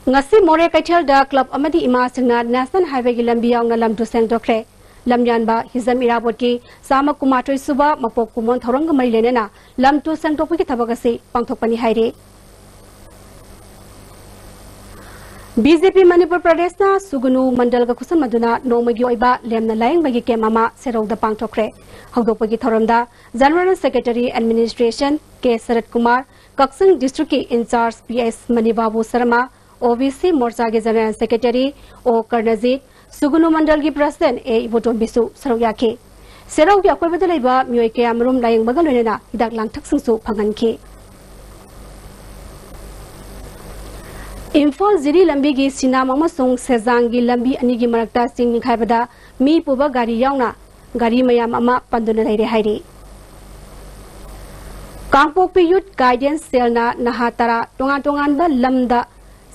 ngasi more kaithal da club amadi ima singna national highway gi lambi yaungna lamtu sengdokre lamyan ba hizam irabot ki sama kumatoi suba mapok kumon thorong mai lenena lamtu sengdokpi ki thabagase pangthokpani haire BJP Manipur Pradesh na Sugunu Mandal ga kusan maduna nomagi oiba lemna layang bagi ke mama serogda pangthokre hogdokpagi thoramda General Secretary Administration K Sarat Kumar Kaksing District ki in-charge PS Manibabu Sharma OBC Morcha के general secretary ओ कर्णजीत सुगुनु मंडल की president ए इबोटोम बिसु सरौयाके सेराउ की अकोइबदा लैबा मियोय के अमरुम lying बगल लेना हिदाक लांथक संसु फंगनखे इम्फॉल जिरी लंबी की सिनाम अमसुंग सेजांग की लंबी अनि की मरकता सिंग निखाइबदा मी पुबा गाड़ी यावना गाड़ी मयाम अमा पंदुना लैरे हाइरे कांगपोकपी यूथ गाइडेंस सेलना नहा तरा टोंगा टोंगानबा लमदा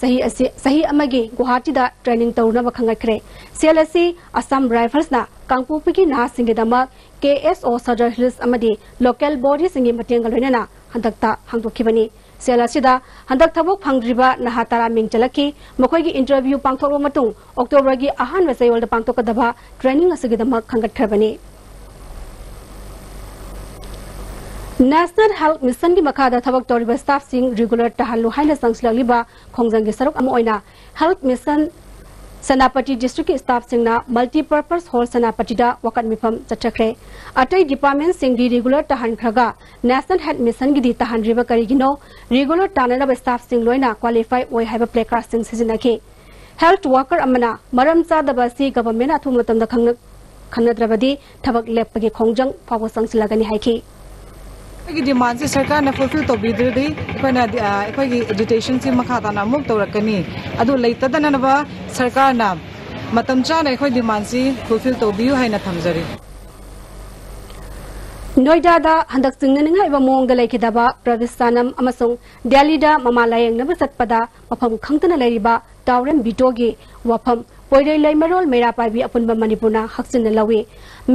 सही अमगी गुवाहाटी दा ट्रेनिंग तौरना बखंगखरे सेलसी असम राइफल्स ना कांगपोकपी की ना सिंगदमा KSO सदर हिल्स अमदी लोकल बॉडी सिंगी मटेंगल लेना हंदकता हांगदोखिबनी सेलसीदा हंदक थबोक फंगद्रिबा नहा तारा मिंग चलकी मखोय की इंटरव्यू पांगथोक मतुंग अक्टोबर की अहान वसैवल दा पांगथोकदबा ट्रेनिंग असगिदमा खंगखरबनी National Health Mission की मखादा थबक तौरिबा स्टाफ सिंग रेगुलर तहल्लु हाइना संगसलगलिबा खोंजंग के सरुक अमा ओइना health mission Senapati district staff सिंगना मल्टीपर्पज हॉल सनापति दा वकत मिफम चचखरे अटै डिपार्टमेंट सिंगी रेगुलर तहनखरगा नेशनल हेल्थ मिशन गी दी तहनरिबा करिगिनो रेगुलर ताननब स्टाफ सिंग लोइना क्वालिफाई ओइ हाइबा प्लेकार्ड सिंग सिजनखे हेल्थ वर्कर अमना मरम चादबा सि गवर्नमेंट अथु मतमदा खनद्रबदी थबक लेपगे खोंजंग फावो संगसलगनि हाइखि की डिमांड से सरकार ने फुलफिल तौबीद्रदी अखोना अखोगी एजुकेशन से मखाता ना मुक तौरकनी अदु लेतदनबा सरकार ना मतम चाना अखोई डिमांड से फुलफिल तौबियु हाइना थमजरी नोएडा दा हंदक सिंगनिंगा इबा मोंग लेखिदबा प्रविस्थानम अमसुंग दिल्ली दा ममालायंग नब सतपदा मफम खंगतना लेरिबा टावरन बिटोगी वफम पोइरे लेमरोल मेरा पाइबी अपुनबा मणिपुरना हक्सिन लवे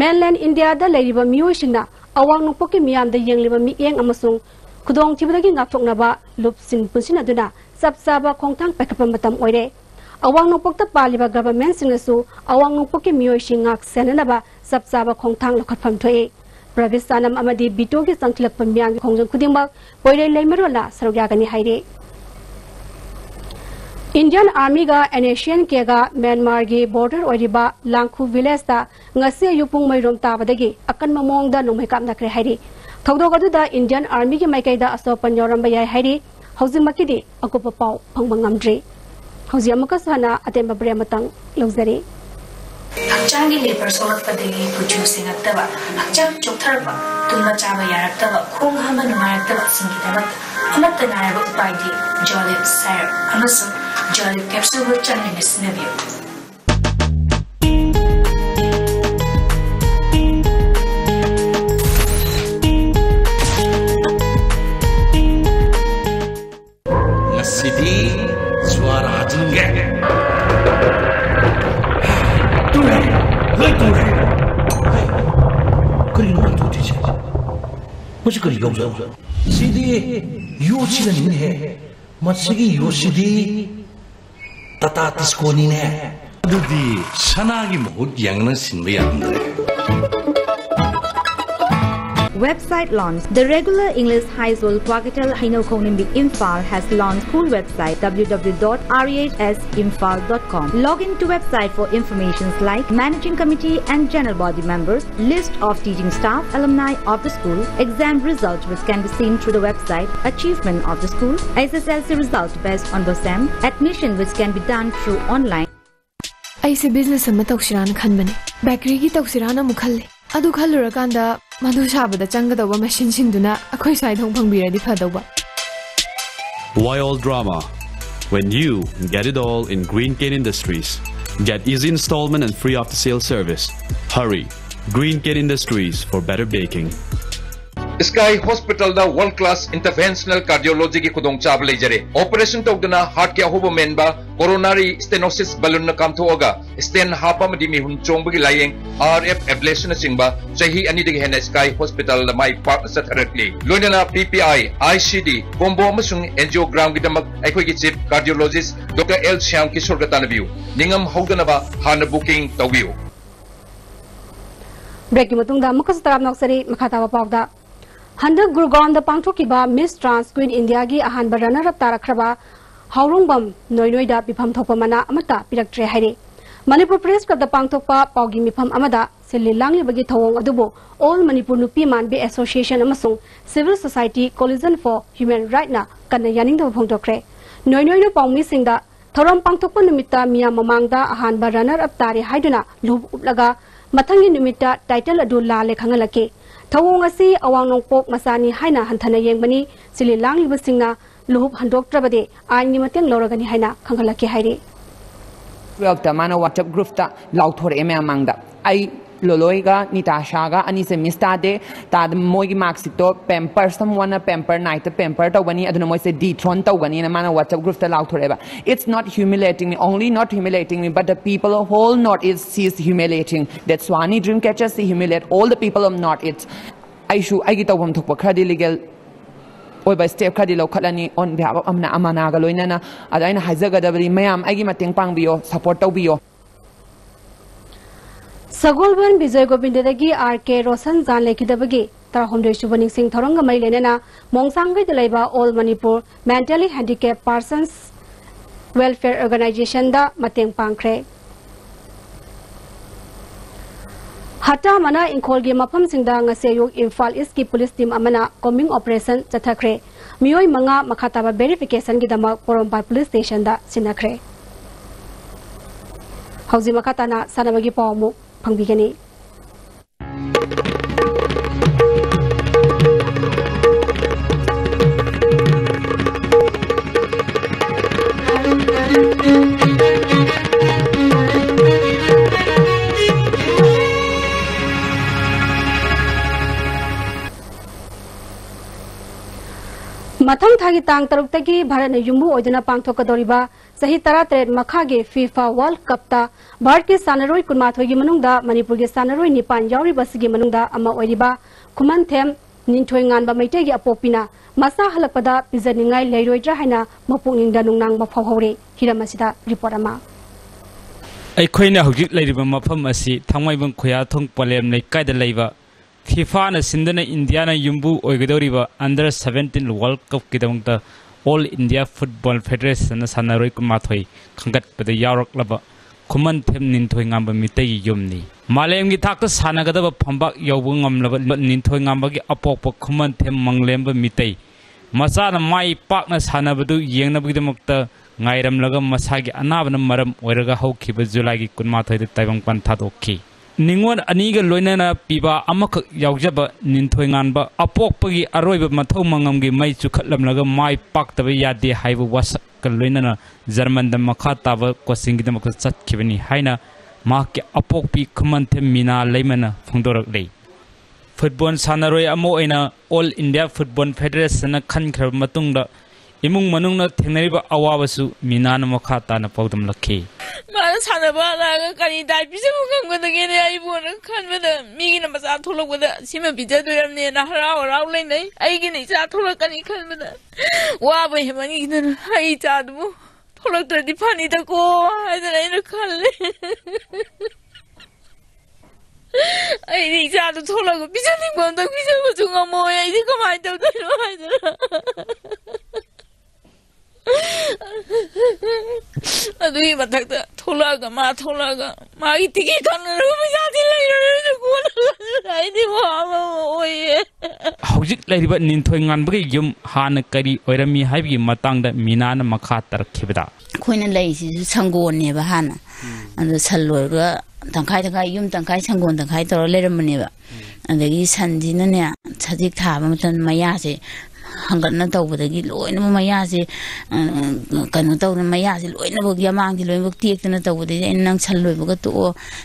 मेनलैंड इंडिया दा लेरिबा मियोइसिंगना अवांग नुपोके मियाम दा येंगलिबा मिएंग अमसुंग खुदोंग थिबदगी ngaktoknaba lupsin punsin aduna sabsaba khongthang pakapam matam oire awang nupokta paliba government singsu awang nupoke miyoising ngak senanaba sabsaba khongthang lokhatpham thoe pravistanam amadi bitogi sangthilak pamyang khongjang khudingmak poire leimarola sarugagani haire Indian Army ga Asian ke ga Myanmar gi border oiriba Langkhu village ta ngase yupung mairom tabadagi akan mamong da nomai kam nakre hairi thogdog adu da Indian Army gi maikai da asopan yoram bayai hairi housing makidi akupa pau phangmangamdri hausi amaka sana atemba brematang longzari Hakchangi labor solak padagi producing attaba hakchang choktarba tumma chaba yaraktaba khong hama numayaktaba singidamat amatta nayaba upaidi jolly sire amasu jolly capsule with channel snabio Ngasidi suara jengge 그리 너무 도대체 뭐지 그리 용서 시디 요치가 니네 마치기 요시디 따따 디스코니네 어디 산악이 못 양는 신비야 안돼 Website launch. The regular English High School Kwakatel Hainokonimbi Imphal has launched school website www.rhsimphal.com. Log into website for informations like managing committee and general body members, list of teaching staff, alumni of the school, exam results which can be seen through the website, achievement of the school, SSLC results based on BOSEM, admission which can be done through online. I business amma tawsirana khanbani. Bakery gi tawsirana mukhalle. Adu khallurakanda madu shabada changadawa machine singduna akhoi saidhong phangbiradi phadawa. Why all drama when you get it all in Green Cane Industries? Get easy installment and free after sale service. Hurry, Green Cane Industries for better baking. Sky Hospital da world class interventional cardiology ki khudong chab lejare operation tawduna heart ke ahoba menba coronary stenosis balloon na kamthoga stent hapa madi mi hun chongbagi layeng RF ablation singba chahi ani digi hena Sky Hospital mai park satharatli loinana PPI ICD combo amasung angiogram gi damak aikoi ki chief cardiologist Dr. L Shyam Kishore ga tanabiu ningam haudanaba hana booking tawbiu break ki matungda mukas tarab noksari makhatawa pawda Handa Gurgaon the Pangtokiba Miss Trans Queen India gi ahan barana rap tarakraba Haurungbam Noinoida Bipam Thopamana Amata Piraktre Haire Manipur Press Club the Pangtopa Paugi Mipam Amada Sililangi Bagi Thawong Adubo All Manipur Nupi Manbe Association Amasung Civil Society Coalition for Human Rights na Kana Yaning the Pangtokre Noinoida Pangmi Singda Thoram Pangtopa Numita Mia Mamangda ahan barana rap tari Haiduna Lub Uplaga Matangi Numita Title Adula Lekhangalake Tawong asi awang nongpok masani haina hantana yengbani sililang libasingna luhub handok trabade aini mateng loragani haina khangalaki haire Welta mano WhatsApp group ta lauthor eme amangda ai loloiga Nitasha ga ani se mistade ta moigi maxito pamper someone pamper night pamper to wani aduna moi se dethrone to wani na mano WhatsApp group ta lauthor eba it's not humiliating me only not humiliating me but the people of whole north is sees humiliating that Swani dream catchers see humiliate all the people of north it's I should I get a one to credi legal or by step credi localani on behalf of amna amanaga loinana adaina hazaga dabri mayam agi mating pang bio support to bio Sagolban Vijay Gobindadagi RK Rosan Zan Lekidabagi tarahomdoi subaning sing thorong mai lenena mongsanggai delaiba All Manipur Mentally Handicapped Persons Welfare Organization da mateng pangkre Hata mana inkolgi mapam singda ngaseyuk Imphal East ki police team amana combing operation chathakre mioi manga makhataba verification gi dama Porompai police station da sinakre Hauji makatana sanabagi pawmu pangbigani Mathang thagi tang taruk tagi Bharat na yumbu oidana pangthokadoriba sahi 13 makhage FIFA World Cup ta Bharat ke sanaroi kunmathoi gi manungda Manipur ge sanaroi nipan yauri basigi manungda ama oiriba Kuman Them Ninthoi nganba maitegi apopina masa halakpada pizaningai leiroidra haina mapungingda nungnang mafawhore hiramasida report ama ꯑꯩꯈꯣꯏꯅ ꯍꯧꯖꯤꯛ ꯂꯩꯔꯤꯕ ꯃꯐꯝ ꯑꯁꯤ ꯊꯥꯡꯃꯩꯕꯟ ꯈꯨꯌꯥꯊꯣꯡ ꯄꯂꯦꯝ ꯂꯩꯀꯥꯏꯗ ꯂꯩꯕ ꯐꯤꯐꯥꯅ ꯁꯤꯟꯗꯨꯅ ꯏꯟꯗꯤꯌꯥꯅ ꯌꯨꯝꯕꯨ ꯑꯣꯏꯒꯗꯧꯔꯤꯕ ꯑꯟꯗꯔ 17 ꯋꯥꯔꯜ ꯀꯞꯀꯤꯗꯃꯛꯇ ꯑꯣꯜ ꯏꯟꯗꯤꯌꯥ ꯐꯨꯠꯕꯣꯜ ꯐꯦꯗꯔꯦꯁꯟꯅ ꯁꯥꯟꯅꯔꯣꯏ 12 ꯈꯟꯒꯠꯄꯗ ꯌꯥꯎꯔꯛꯂꯕ ꯈꯨꯃꯟ ꯊꯦꯝ ꯅꯤꯡꯊꯣꯏ ꯉꯥꯝꯕ ꯃꯤꯇꯩꯒꯤ ꯌꯨꯝꯅꯤ ꯃꯥꯂꯦꯝꯒꯤ ꯊꯥꯛꯇ ꯁꯥꯟꯅꯒꯗꯕ ꯐꯝꯕꯥꯛ ꯌꯧꯕ ꯉꯝꯂꯕ ꯅꯤꯡꯊꯣꯏ ꯉꯥꯝꯕꯒꯤ ꯑꯄꯣꯛꯄ ꯈꯨꯃꯟ ꯊꯦꯝ ꯃꯪꯂꯦꯝꯕ ꯃꯤꯇꯩ ꯃꯆꯥꯅ ꯃꯥꯏ ꯄꯥꯛꯅ ꯁꯥꯟꯅꯕꯗꯨ ꯌꯦꯡꯅꯕꯒꯤꯗꯃꯛꯇ ꯉꯥꯏꯔꯝꯂꯒ ꯃꯁꯥꯒꯤ ꯑꯅꯥꯕꯅ ꯃꯔꯝ ꯑꯣꯏꯔꯒ ꯍꯧꯈꯤꯕ ꯖꯨꯂꯥꯏꯒꯤ 12ꯗ ꯇꯥꯏꯕꯪꯄꯥꯟ ꯊꯥꯗꯣꯛꯈꯤ ꯅꯤꯡꯉꯣꯜ ꯑꯅꯤꯒ ꯂꯣꯏꯅꯅ ꯄꯤꯕ ꯑꯃꯈꯛ ꯌꯥꯎꯖꯕ ꯅꯤꯡꯊꯣꯏ ꯉꯥꯟꯕ ꯑꯄꯣꯛꯄꯒꯤ ꯑꯔꯣꯏꯕ ꯃꯊꯧ ꯃꯉꯝꯒꯤ ꯃꯩ ꯆꯨꯈꯠꯂꯝꯂꯒ ꯃꯥꯏ ꯄꯥꯛꯇꯕ ꯌꯥꯗꯦ ꯍꯥꯏꯕ ꯋꯥꯁꯛꯀ ꯂꯣꯏꯅꯅ ꯖꯔꯃꯟꯗ ꯃꯈꯥ ꯇꯥꯕ ꯀꯣꯆꯤꯡꯒꯤꯗꯃꯛꯇ ꯆꯠꯈꯤꯕꯅꯤ ꯍꯥꯏꯅ ꯃꯍꯥꯛꯀꯤ ꯑꯄꯣꯛꯄꯤ ꯈꯨꯃꯟꯊꯦꯝ ꯃꯤꯅꯥ ꯂꯩꯃꯅ ꯐꯣꯡꯗꯣꯔꯛꯂꯤ ꯐꯨꯠꯕꯣꯜ ꯁꯥꯟꯅꯔꯣꯏ ꯑꯃ ꯑꯣꯏꯅ ꯑꯣꯜ ꯏꯟꯗꯤꯌꯥ ꯐꯨꯠꯕꯣꯜ ꯐꯦꯗꯔꯦꯁꯟꯅ ꯈꯟꯈ꯭ꯔꯕ ꯃꯇꯨꯡꯗ imung manungna thengnariba awabasu minana makha tana pawdamlakhi mana sanaba la kani dai bisu kangwadage ne ai bona khanbada migina masa tholokbada sima bijadoramne na harau rau leinai aigi ni cha tholokani khanbada wa ba hemani gina ai cha du tholoktradi phani da ko aidana ina khalle ai ni cha du thologo bijani gonda bijago junga mo ai di kamai da do aidana ꯑꯗꯨꯒꯤ ꯃꯊꯛꯇ ꯊꯣꯛꯂꯛꯑꯒ ꯃꯥꯒꯤ ticket ꯀꯛꯅꯔꯒ ꯄꯩꯁꯥꯗꯤ ꯂꯩꯔꯔꯣꯏ ꯀꯣꯟꯅ ꯑꯩꯗꯤ ꯋꯥꯕ ꯑꯣꯏꯌꯦ ꯍꯧꯖꯤꯛ ꯂꯩꯔꯤꯕ ꯅꯤꯡꯊꯣꯏ ꯉꯥꯟꯕꯒꯤ ꯌꯨꯝ ꯍꯥꯟꯅ ꯀꯔꯤ ꯑꯣꯏꯔꯝꯃꯤ ꯍꯥꯏꯕꯒꯤ ꯃꯇꯥꯡꯗ ꯃꯤꯅꯥꯅ ꯃꯈꯥ ꯇꯥꯔꯛꯈꯤꯕꯗ ꯑꯩꯈꯣꯏꯅ ꯂꯩꯔꯤꯁꯤꯁꯨ ꯁꯪꯒꯣꯟꯅꯦꯕ ꯍꯥꯟꯅ ꯑꯗꯣ ꯁꯟ ꯂꯣꯏꯔꯒ ꯇꯪꯈꯥꯏ ꯌꯨꯝ ꯇꯪꯈꯥꯏ ꯁꯪꯒꯣꯟ ꯇꯪꯈꯥꯏ ꯇꯧꯔ ꯂꯩꯔꯝꯕꯅꯦꯕ ꯑꯗꯒꯤ ꯁꯟꯁꯤꯅꯅꯦ ꯁꯖꯤꯛ ꯊꯥꯕ ꯃꯇꯝꯗ ꯃꯌꯥꯁꯦ hangatna tawbadagi loinama mayase kanu tawna mayase loinabak yamangdi loinabak tektana tawbadagi nang salloibaga to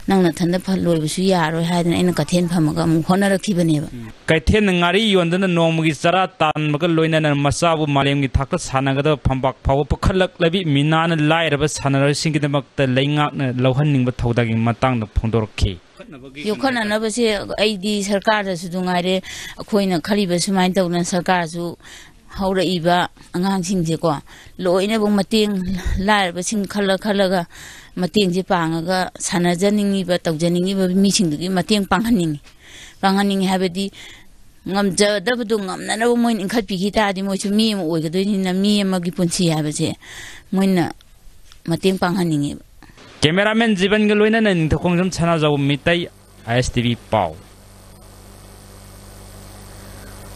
nangna thanda phalloibusu yaroi haidana aina kathen phamaga mu honarakhibaneba kaithen ngari yondana nomgi chara tanbaga loinana masabu malemgi thakta sanagada phambak phawa pakhalak labi minana lairaba sanara singidamakta leingakna lohanningba thawdagi matangda phongdorkhi yokhana nabase aidi sarkar da su dungaire akoina khaliba sumai tawna sarkar su haura iba angang sing je ko loina bong mateng lairba sing khalaga mateng je pangaga sanajaningi ba tawjaningi ba mi sing dugi mateng panghaningi habedi ngamjadabdu ngamna na moin inkhat pigi ta di moisu mi mo oigadoini na mi amagi punsi habase moina mateng panghaningi Cameraman Jiban Galoina and the Kongjam Chanazo Mitai ISTV Pau.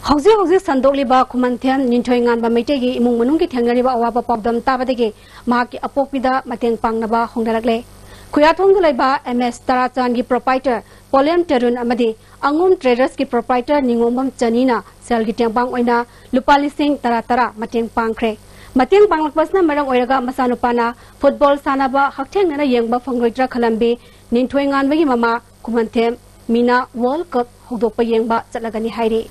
Hausi Sandoliba Kumantian Nintoingan Bamitegi Mungi Tangariba Waba Pabdam Tabadege Maki Apopida Mateng Pangnaba Hongdalagle. Kuyatong Leba MS Taratsangi proprietor Poliam Terun Amadi Angum Traders ki proprietor Ningomam Chanina Selgitang Bang Oina Lupali Singh Taratara Mateng Pangkre. Mateng panglakbasna marang oiraga masanupana football sanaba hakteng nana yengba phangloitra khalambe ninthoy nganbagi mama Kumantem Mina World Cup hogdokpa yengba chatlagani haire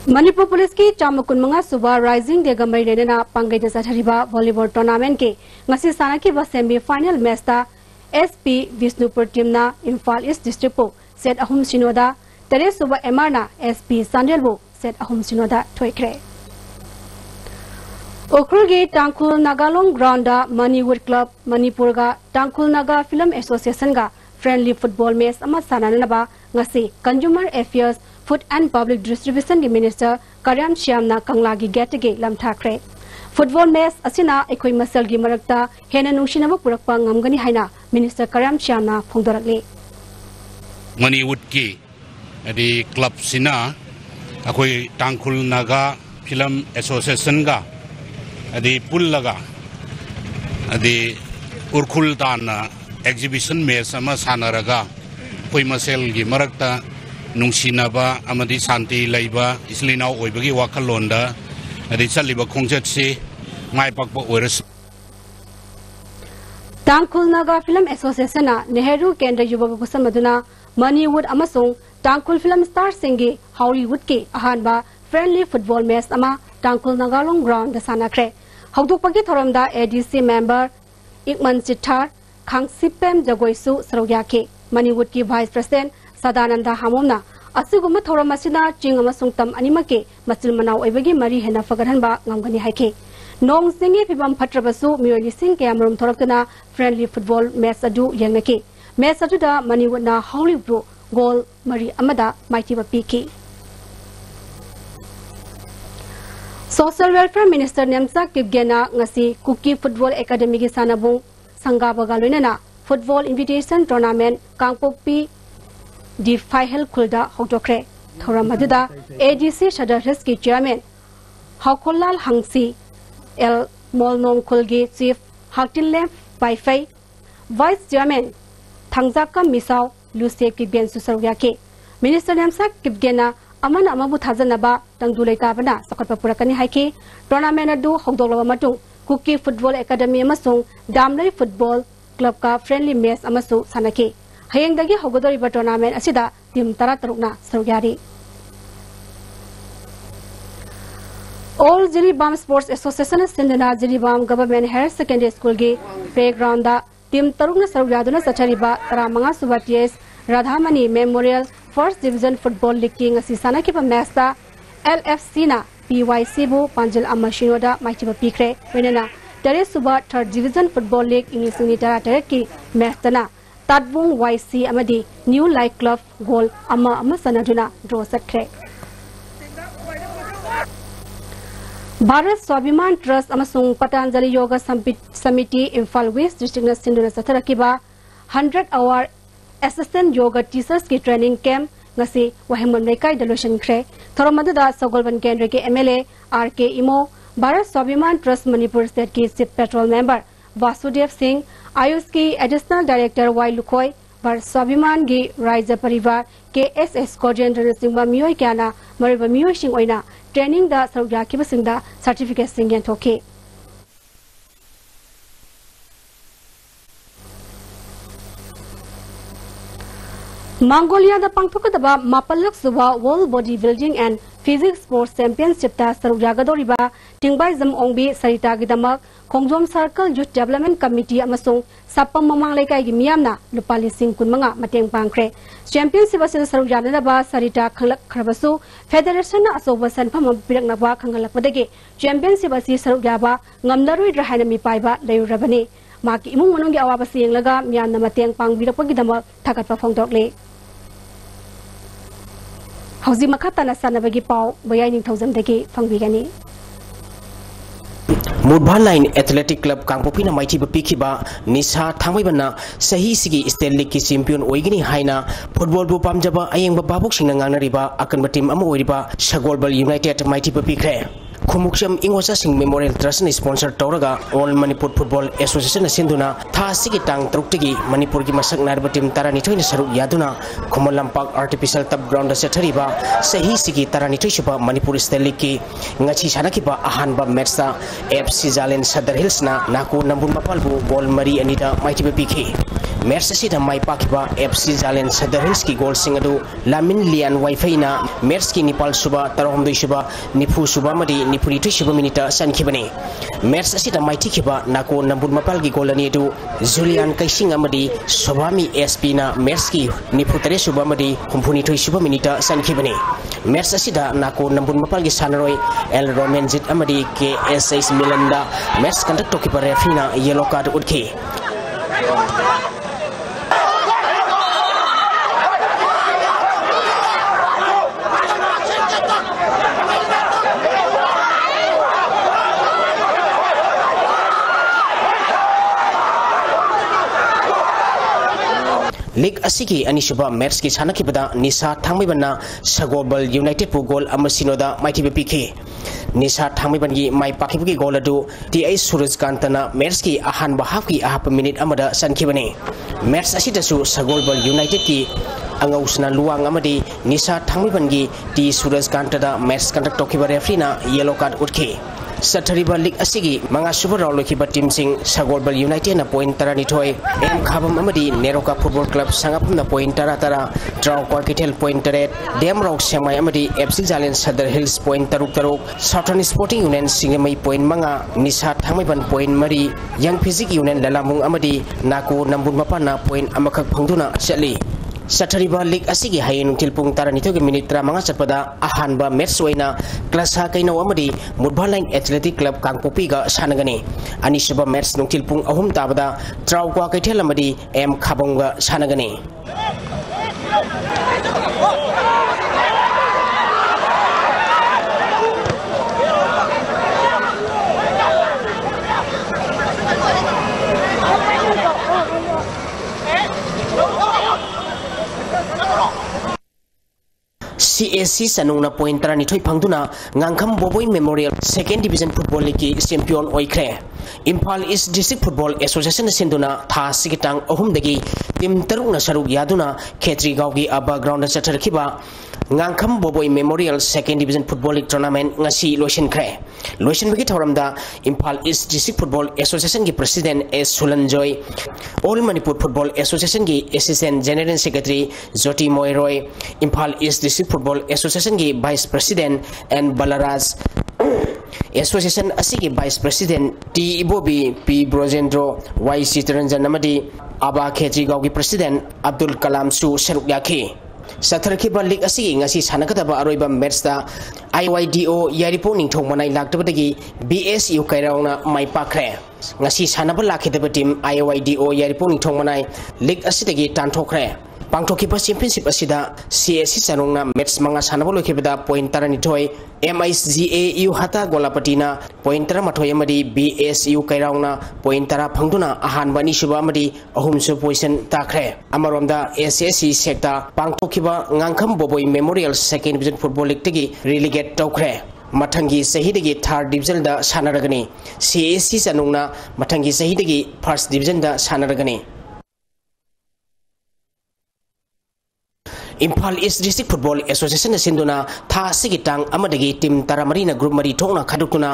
Manipur Police ki chamakun manga suba rising de gamai renena pangai de sathariba volleyball tournament ke ngasi sanaki ba semi final match ta SP Visnupur team na Imphal East district po set ahum sinoda tere suba emarna SP Sandelbo set ahum sinoda toikre Okrulge Tangkul Nagalong Grounda Moneywood Club Manipur ga Tangkul Naga Film Association ga friendly football match ama sananaba ngasi Consumer Affairs Food and Public Distribution gi Minister Karyam Shyamna Kangla gi gate ge lam thakre football match asina ekoi masal gi marakta hena nungsinaba purakpa ngamgani haina Minister Karyam Shyamna phongdorakle Manipur ki adi club sina akoi Tangkhul Naga Film Association ga adi pullaga adi urkhul tan exhibition match ama sanaraga koi masel gi marakta nungsinaba amadi santi laiba islina oibagi wakalonda adi chaliba khongjat si ngai pakpa oiras Tangkhul Naga Film Association na Nehru Kendra Yuba Kusamaduna Moneywood amasung Tangkhul Film Star Singi Hollywood ke ahanba friendly football match ama Tangkhul Naga long ground da sanakre hawduk pagi thoramda ADC member Ikman Chithar Khangsipem Jagoisu Sarogyake Moneywood ki Vice President Sadananda Hamomna asiguma thoramasina ching amasung tam animake masil manaw oibagi mari hena fagarhanba ngamgani haike Nong singi pibam patrabasu miyoli sing kayamarum thorakna friendly football match adu yangnake match adu da Moneywood na Hollywood goal mari amada maitiba piki Social Welfare Minister Nemsa Kipgena ngasi Kuki Football Academy gi sanabung sangabaga loinana football invitation tournament Kangpokpi di Faihel Khulda hotokre thoramadida ADC Shadar Reski Chairman Hakolal Hangsi El Molnom Khulgi Chief Haktinlem Paifai Vice Chairman Thangjaka Misau Luce Kipgen Susaryake Minister Nemsa Kipgena Amana Amabu Thazanaba Tangdulai Kabana Sakatpa Purakani Haike tournament adu hogdolaba matung Kuki Football Academy amasung Damlai Football Club ka friendly match amasu sanake hayengdagi hogodoriba tournament asida team 13na sarugyari All Jiribam Sports Association Sindana Jiribam Government Higher Secondary School gi playground da team 13na sarugyaduna sachariba Ramanga Subaties Radhamani Memorial First Division Football League ki ngasi sanake pa match da LFC na PYC bu Panjal Amashino da maitiba pikre wenena Tare Suba Third Division Football League English Unitara Tare ki match dana Tadbung YC amadi New Light Club goal ama sanaduna draw satkre Bharat Swabiman Trust amasung Patanjali Yoga Samiti Imphal West District na sinduna satharakiba 100-hour assistant yoga teachers ki training camp ngasi Wahimun Mekai Delusion Kre Thoromadada Sogolban Kendra ke MLA RK Imo Bharat Swabiman Trust Manipur State ki Chief Patrol Member Vasudev Singh Ayush ki Additional Director Y Lukhoi Bharat Swabiman gi Raija Parivar KSS Coordinator Singba Miyoi Kyana Mariba Miyoi Sing Oina training da Sarugyaki Basingda certificate Singyan Toke Mongolia da pangthokadaba mapalak suba World Bodybuilding and Physics Sports Championship ta sarugyagadoriba tingbai jam ongbi sarita gidamak Khongjom Circle Youth Development Committee amasung sapam mamang lekai gi miyamna lupa lising kunmanga mateng pangkre championship asida sarugyanaba sarita khalak khrabasu federation na asoba sanpham piraknaba khangalakpadagi championship asi sarugyaba ngamlaroi rahaina mi paiba leurabani maki imung manunggi awaba singlaga miyamna mateng pangbirakpagidamak thakatpa phongdokle Hauzi makatana sanabagi pau bayai ning thousand dagi fangbigani Mudbha Line Athletic Club Kangpopina Maiti Pikiba Nisha Thamibana Sahi Sigi State League champion Oigini Haina Football Bu Pamjaba Ayeng Babuk Sinangana Riba Akan Batim Amoriba Shagolbal United Maiti Pikre Kumuksham Ingosa Sing Memorial Trust sponsor Toraga All Manipur Football Association Sinduna Tha Sigi Tang Truktigi Manipur gi Masak Narba Team Tarani Toin Saruk Yaduna Kumalampak Artificial Tub Ground Setariba Sahi Sigi Tarani Toishuba Manipur State League Ngachi Sanakiba Ahanba Metsa FC Zalen Sadar Hills na Naku Nambun Mapalbu Ball Mari Anita Mighty Piki Mersa Sita Mai Pakiba FC Zalen Sadar Hills ki goal singadu Lamin Lian Wi-Fi na Merski Nipal Suba Tarahomdoi Suba Nipu Suba Madi Nipuri Tushba Minita San Kibani Mersa Sita Mighty Kiba Naku Nambun Mapal ki goal ani du Julian Kaising Amadi Sobami SP na Merski Nipu Tare Suba Madi Kumpuni Tushba Minita San Kibani Mersa Sita Naku Nambun Mapal ki Sanaroi El Romanjit Amadi KSS Milanda Mers conduct Tokipa Refina yellow card Udki league असिगी अनिसुबा match की सानखिबदा निशा थांगमैबना सगोबल United पु गोल अमसिनोदा माइथिबे पिखि निशा थांगमैबनगी माइ पाखिबगी गोल अदु TI सूरजकांतना match की अहानबा half की अहाप minute अमदा सनखिबने मैच असिदसु सगोबल यूनाइटेड की अंगौसना लुवांग अमदी निशा थांगमैबनगी टी सूरजकांतदा मैच कंडक्ट तोखिबा रेफरीना येलो कार्ड उठखि सत्थरिबा लीग असिगी मंगा सुबर राउंड लोखिबा टीम सिंह सगोलबल यूनाइटेड ना पॉइंट 32 एम खाबम अमदी नेरोका फुटबॉल क्लब संगापुम ना पॉइंट 13 ट्राउ क्वार्किटेल पॉइंट 8 डेम रॉक सेमाई अमदी एफसी जालेन Sadar hills point 3 southern sporting union Singjamei point मंगा निशा थांगमैबन पॉइंट 3 यंग फिजिक यूनियन ललामुंग अमदी नाको नंबुन मपाना पॉइंट अमखक फंगदुना चली सत्थरिबा लीग असिगी हायेन तिलपुंग 12 मिनिट 35 चटपदा अहानबा मैच ओइना क्लासा कैनो अमदी मुडभालाइन एथलेटिक क्लब कांगपोपीगा सानगनी अनिसुबा मैच नुतिलपुंग 3 ताबदा ट्राउक्वा कैथेल अमदी एम खाबंगा सानगनी CAC Sanuna point 32 फंगदुना ngankham boboi memorial second division football league की champion oikre Impal East District Football Association sinduna tha sigitang ahum dagi team taruk na saruk yaduna khetri gaw gi aba ground chatharkiba ngankham boboi memorial second division football league tournament ngasi loisin khre loisin bagi thoramda Impal East District Football Association ki president S Sulanjoy All Manipur Football Association ki assistant general secretary Joti Moiroy Impal East District Football Association की Vice President and Balaraj Association asigi Vice President T Ibobi P Brojendro Y Sitaranjan Namadi Aba Khetri Gaw की President Abdul Kalam Su Saruk Yakhi Satharkiba League asigi ngasi sanakataba aroiba match da IYDO Yaripo Ningthong Manai laktabadagi BSU Kairauna Mai Pakre ngasi sanaba lakhidaba team IYDO Yaripo Ningthong Manai League asidagi tanthokre Pangtokipa championship asida CAC sanongna match manga sanaba lokhibada point 32 MISGA U hata golapatina point 13 amadi BSU kairauna point 10 phangduna ahanba ni suba amadi ahumsu position takre amaromda SSC sekta pangtokiba ngangkham boboi memorial second division football league tagi relegate tawkhre mathangi sahidagi third division da sanaragani CAC sanongna mathangi sahidagi first division da sanaragani Impal East District Football Association sinduna tha sigitang amadagi team taramarina group mari thongna khadukuna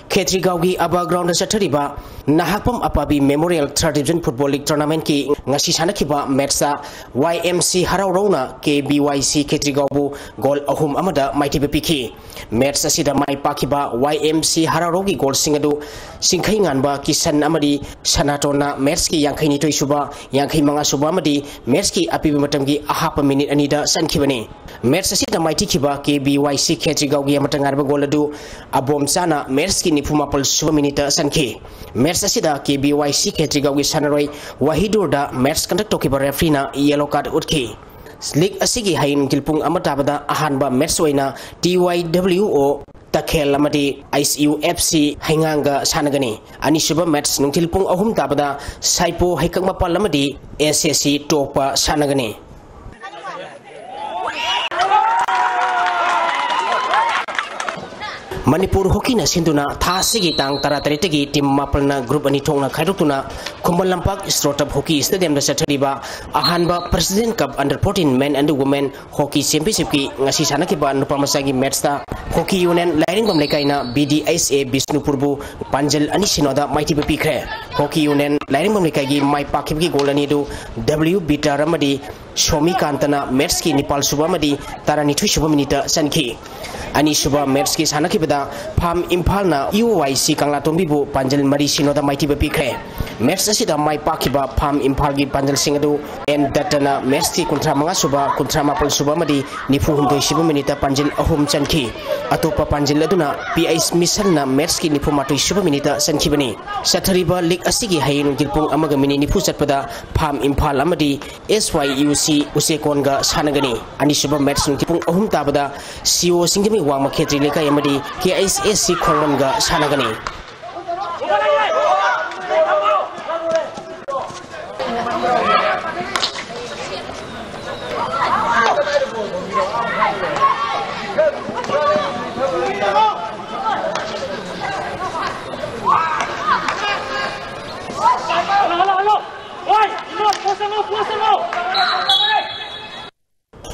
Khetri Gawgi aba ground chathariba nahapam apabi memorial third division football league tournament ki ngasi sanakhiba match sa YMC Haraurona KBYC Khetri Gawbu goal ahum amada maitibe pikhi match asida mai pakiba YMC Haraurogi goal singadu singkhai nganba kisan amadi sanatona match ki yankhai ni toisuba yankhai manga suba amadi match ki apibi matamgi ahapa minute ani Sankibani match asida maiti kiba KBYC Khetri Gawgi amatangarba goal adu abom sana match ki nifumapal suba minute sankhi match asida KBYC Khetri Gawgi sanaroi wahidurda match conduct tokiba referee na yellow card utkhi league asigi hain kilpung amatabada ahanba match oina TYWO takhel amadi ICUFC hainganga sanagani anisuba match nungtilpung ahum tabada saipo haikakma pal amadi SSC topa sanagani Manipur hockey na sinduna tha sigi tang taratariti team mapalna group ani thongna khaidukuna Kumbal Lampak Strotap Hockey Stadium da sathariba ahanba President Cup Under 14 Men and Women Hockey Championship ki ngasi sanakiba nupamasagi match ta Hockey Union Lairing Bam Lekaina BDSA Bisnupurbu Panjal ani sinoda maiti bepikre Hockey Union Lairing Bam Lekai gi mai pakibgi goal ani du W Bita Ramadi Shomi Kantana match ki Nepal Subamadi Taranithu Shubha minute sanki ani suba match ki sanakibada Pham Impal na UYC Kanglatombi bu Panjal Mari sinoda maiti bepikre match asida mai pakiba Pham Impal gi Panjal Singadu and datana match ki kuntra manga suba kuntra mapal suba madi nifu hundoi shibu minute Panjal ahum chanki atopa Panjal aduna PIS mission na match ki nifu matoi shibu minute sankibani sathariba league asigi hayin gilpung amaga mini nifu chatpada Pham Impal amadi SYUC Usekonga sanagani ani suba match nungtipung ahum tabada CO Singami Wama Khetri Lekai amadi KISSC Khongmanga sanagani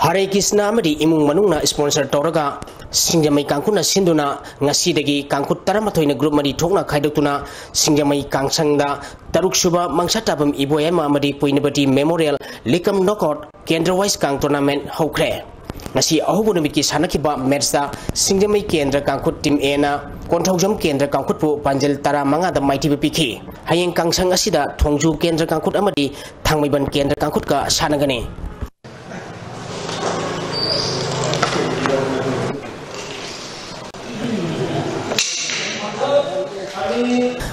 Hare Krishna amadi imung manungna sponsor toraga singjamai kangkuna sinduna ngasidagi kangkut taramatoina group mari thokna khaidokuna singjamai kangsangda taruk suba mangsatabam iboyama amadi poinabati memorial likam knockout kendra wise kang tournament hokre ngasi ahubu numit ki sanakiba match da singjamai kendra kangkut team A na konthojam kendra kangkut pu panjal tara manga da maiti bipiki hayeng kangsang asida thongju kendra kangkut amadi thangmaiban kendra kangkut ka sanagani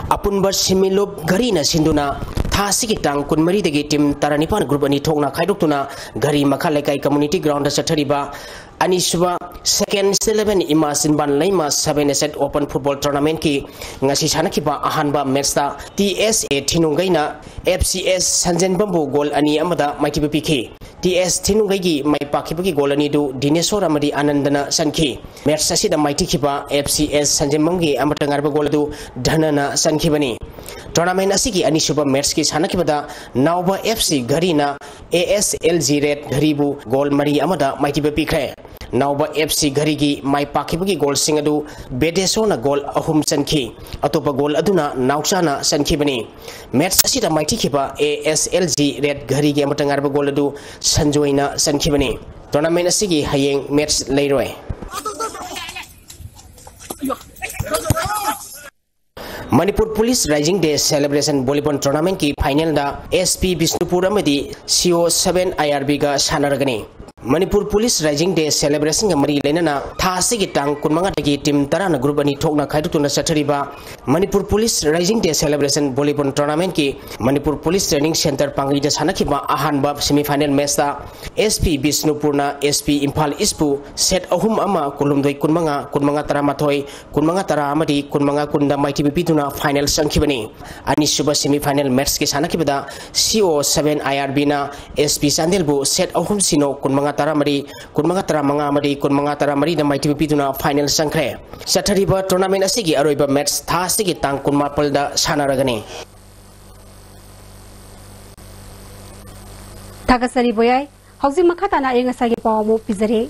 Apun bersimilop gari na sinduna thasi kitang kun mari degi tim taranipan group ani thokna khaidokuna gari makhalekai community ground da chathariba ani suba second 11 imasin ban laima 7 set open football tournament ki ngasi sanakiba ahanba match da TSA thinungaina FCS sanjen bambu goal ani amada maiti bpk TS thinungai gi mai pakibagi goal ani du dinesor amadi anandana sanki match asida maiti khiba FCS sanjen bamgi amata ngarba goal du dhanana sankibani tournament asigi ani suba match ki sanakibada nauba FC garina ASLG red garibu goal mari amada maiti bpk Nauba FC Garigi mai pakibagi goal singadu Bedesona goal ahum sanki atopa goal aduna nauchana sankibani match asida mai tikhiba ASLG red Garigi amatangar ba goal adu sanjoina sankibani tournament asigi hayeng match leiroi Manipur Police Rising Day Celebration Volleyball Tournament ki final da SP Bisnupur amadi CO7 IRB ga sanaragani Manipur Police Rising Day Celebration mari lenana thasi gi tang kunmanga dagi team tarana group ani thokna khaidutuna sathariba Manipur Police Rising Day Celebration Volleyball Tournament ki Manipur Police Training Center pangi da sanakhiba ahanba semi final match da SP Bisnupurna SP Imphal Ispu set ahum ama kulumdoi kunmanga taramathoi kunmanga tara amadi kunmanga kunda maiti bipituna final sankhibani ani suba semi final match ki sanakibada CO7 IRB na SP Sandelbu set ahum sino kunmanga taramari kunmanga taramanga amadi kunmanga taramari na maiti bipituna final sankre sathariba tournament asigi aroiba match tha asigi tang kunmapal da sanaragani Tagasari boyai hausi makata na enga sagi pawo pizare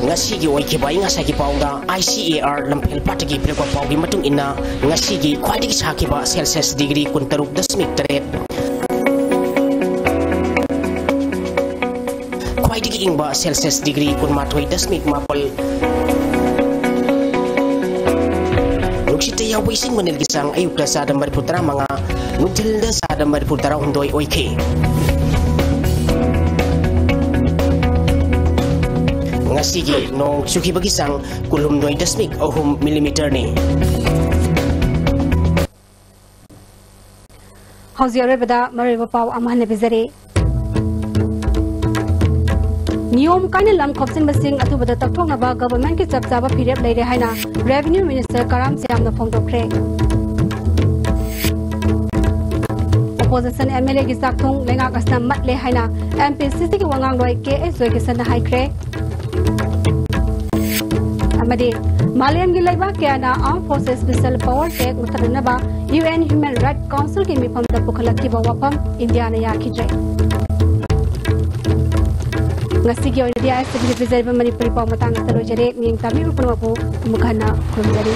ngasi gi oiki bai ngasa gi paunda ICAR lampel patagi preko pawgi matung ina ngasi gi khwaidigi sakiba Celsius degree 36.3 khwaidigi ingba Celsius degree 1.8 nuksite ya wising manil gisang ayukda sa dambar putra mga nutilda sa dambar putra hundoy oike ngasigi nong suki bagisang kulum 2.0 millimeter ni hausi arebada mariba paw amhane bizare Niyom kane lam khopsin basing atubada takthokna ba government ki chapchaba phirep leire haina revenue minister Karam Siam na phongdokre opposition MLA ki sakthong lenga kasna matle haina MPCC ki wangang loi KS loi ki sana haikre amade Malian gi laiba kyana Armed Forces Special Power Tech mutarna ba UN Human Rights Council ki mifam da pukhalaki ba wapam India na yakidre ngasigi oina dia SB representative Manipuri paw matang talojare ning tabi upunwa ko mukhana khumjari